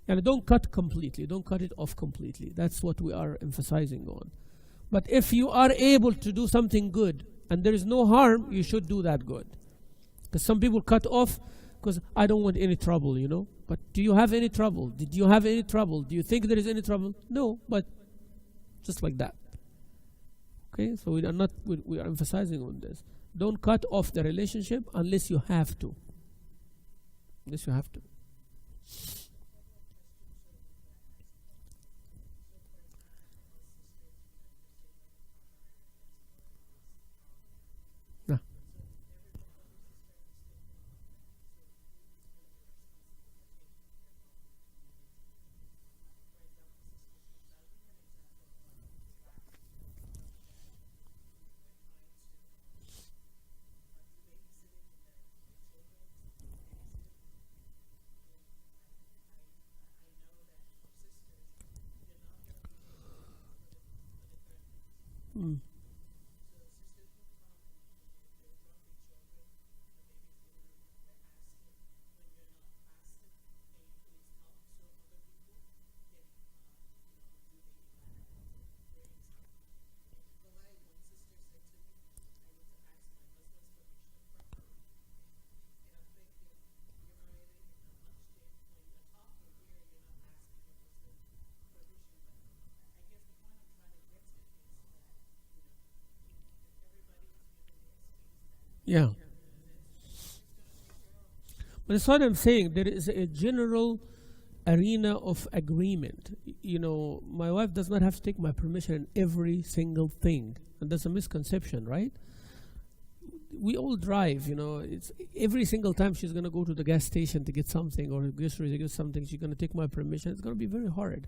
And don't cut completely. Don't cut it off completely. That's what we are emphasizing on. But if you are able to do something good and there is no harm, you should do that good. Because some people cut off because I don't want any trouble, But do you have any trouble? Did you have any trouble? Do you think there is any trouble? No, but just like that. Okay, so we are emphasizing on this. Don't cut off the relationship unless you have to. Unless you have to. Nah. Yeah. But that's what I'm saying. There is a general arena of agreement. You know, my wife does not have to take my permission in every single thing. And that's a misconception, right? We all drive, you know. It's every single time she's going to go to the gas station to get something or groceries to get something, she's going to take my permission. It's going to be very hard.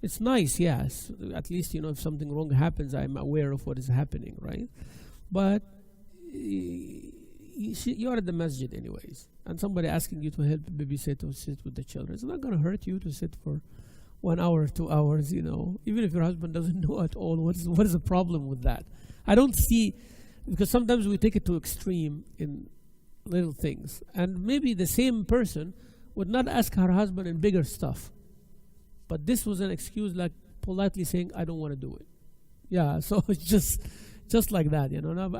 It's nice, yes. At least, you know, if something wrong happens, I'm aware of what is happening, right? But you're at the masjid anyways, and somebody asking you to help babysit or sit with the children, it's not going to hurt you to sit for 1 hour, 2 hours, you know, even if your husband doesn't know at all. What is the problem with that? I don't see, because sometimes we take it to extreme in little things, and maybe the same person would not ask her husband in bigger stuff, but this was an excuse, like politely saying, I don't want to do it. Yeah, so it's just like that, you know. Now,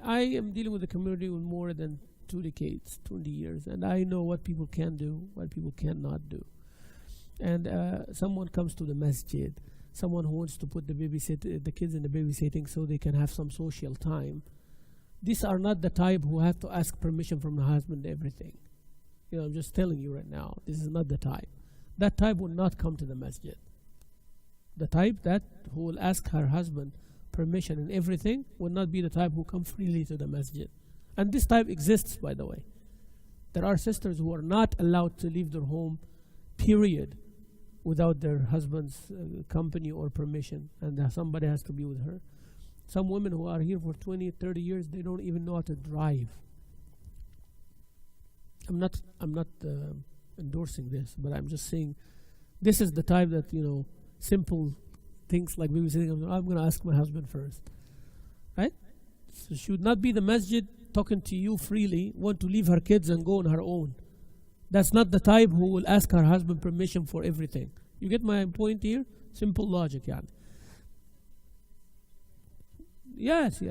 I am dealing with the community with more than 2 decades, 20 years, and I know what people can do, what people cannot do. And someone comes to the masjid, someone who wants to put the kids in the babysitting so they can have some social time. These are not the type who have to ask permission from the husband everything. You know, I'm just telling you right now, this is not the type. That type will not come to the masjid. The type that who will ask her husband permission and everything will not be the type who come freely to the masjid. And this type exists, by the way. There are sisters who are not allowed to leave their home, period, without their husband's company or permission, and somebody has to be with her. Some women who are here for 20, 30 years, they don't even know how to drive. I'm not endorsing this, but I'm just saying this is the type that, you know, simple things like babysitting, I'm going to ask my husband first, right? So she would not be the masjid talking to you freely, want to leave her kids and go on her own. That's not the type who will ask her husband permission for everything. You get my point here? Simple logic, yeah. Yes.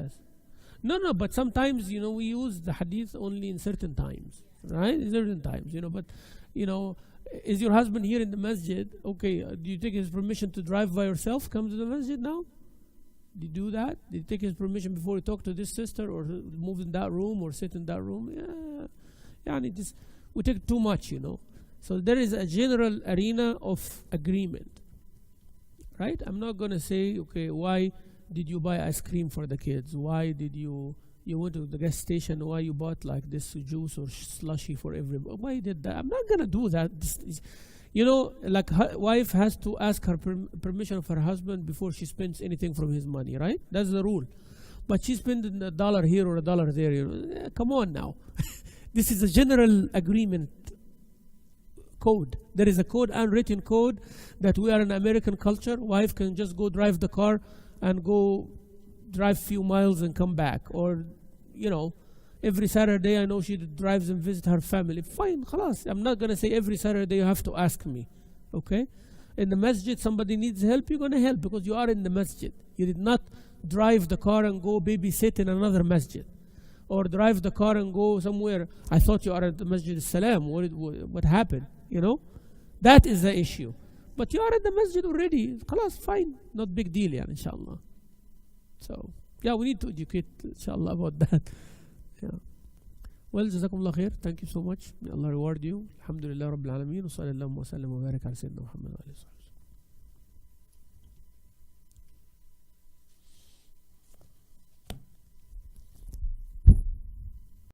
No, but sometimes, you know, we use the hadith only in certain times, right? In certain times, you know, but, you know, is your husband here in the masjid? Okay, do you take his permission to drive by yourself, come to the masjid now? Did you do that? Did you take his permission before you talk to this sister or move in that room or sit in that room? Yeah, we take too much, you know. So there is a general arena of agreement, right? I'm not going to say, okay, why did you buy ice cream for the kids? Why did you went to the gas station? Why you bought like this juice or slushy for everybody? Why did that? I'm not going to do that. You know, like wife has to ask her permission of her husband before she spends anything from his money, right? That's the rule. But she's spending $1 here or $1 there. You know, come on now. This is a general agreement code. There is a code, unwritten code, that we are an American culture. Wife can just go drive the car and go drive few miles and come back. Or, you know, every Saturday I know she drives and visits her family. Fine, khalas. I'm not going to say every Saturday you have to ask me. Okay? In the masjid, somebody needs help, you're going to help because you are in the masjid. You did not drive the car and go babysit in another masjid. Or drive the car and go somewhere. I thought you are at the Masjid As-Salam. What happened? You know? That is the issue. But you are at the masjid already. Khalas, fine. Not big deal, yeah, inshallah. So, yeah, we need to educate, inshallah, about that. Yeah. Well, jazakumullah khair. Thank you so much. May Allah reward you. Alhamdulillah Rabbil Alameen. Wa sallallahu wa sallam wa barak ala Sayyidina Muhammad wa alihi wa sahbihi.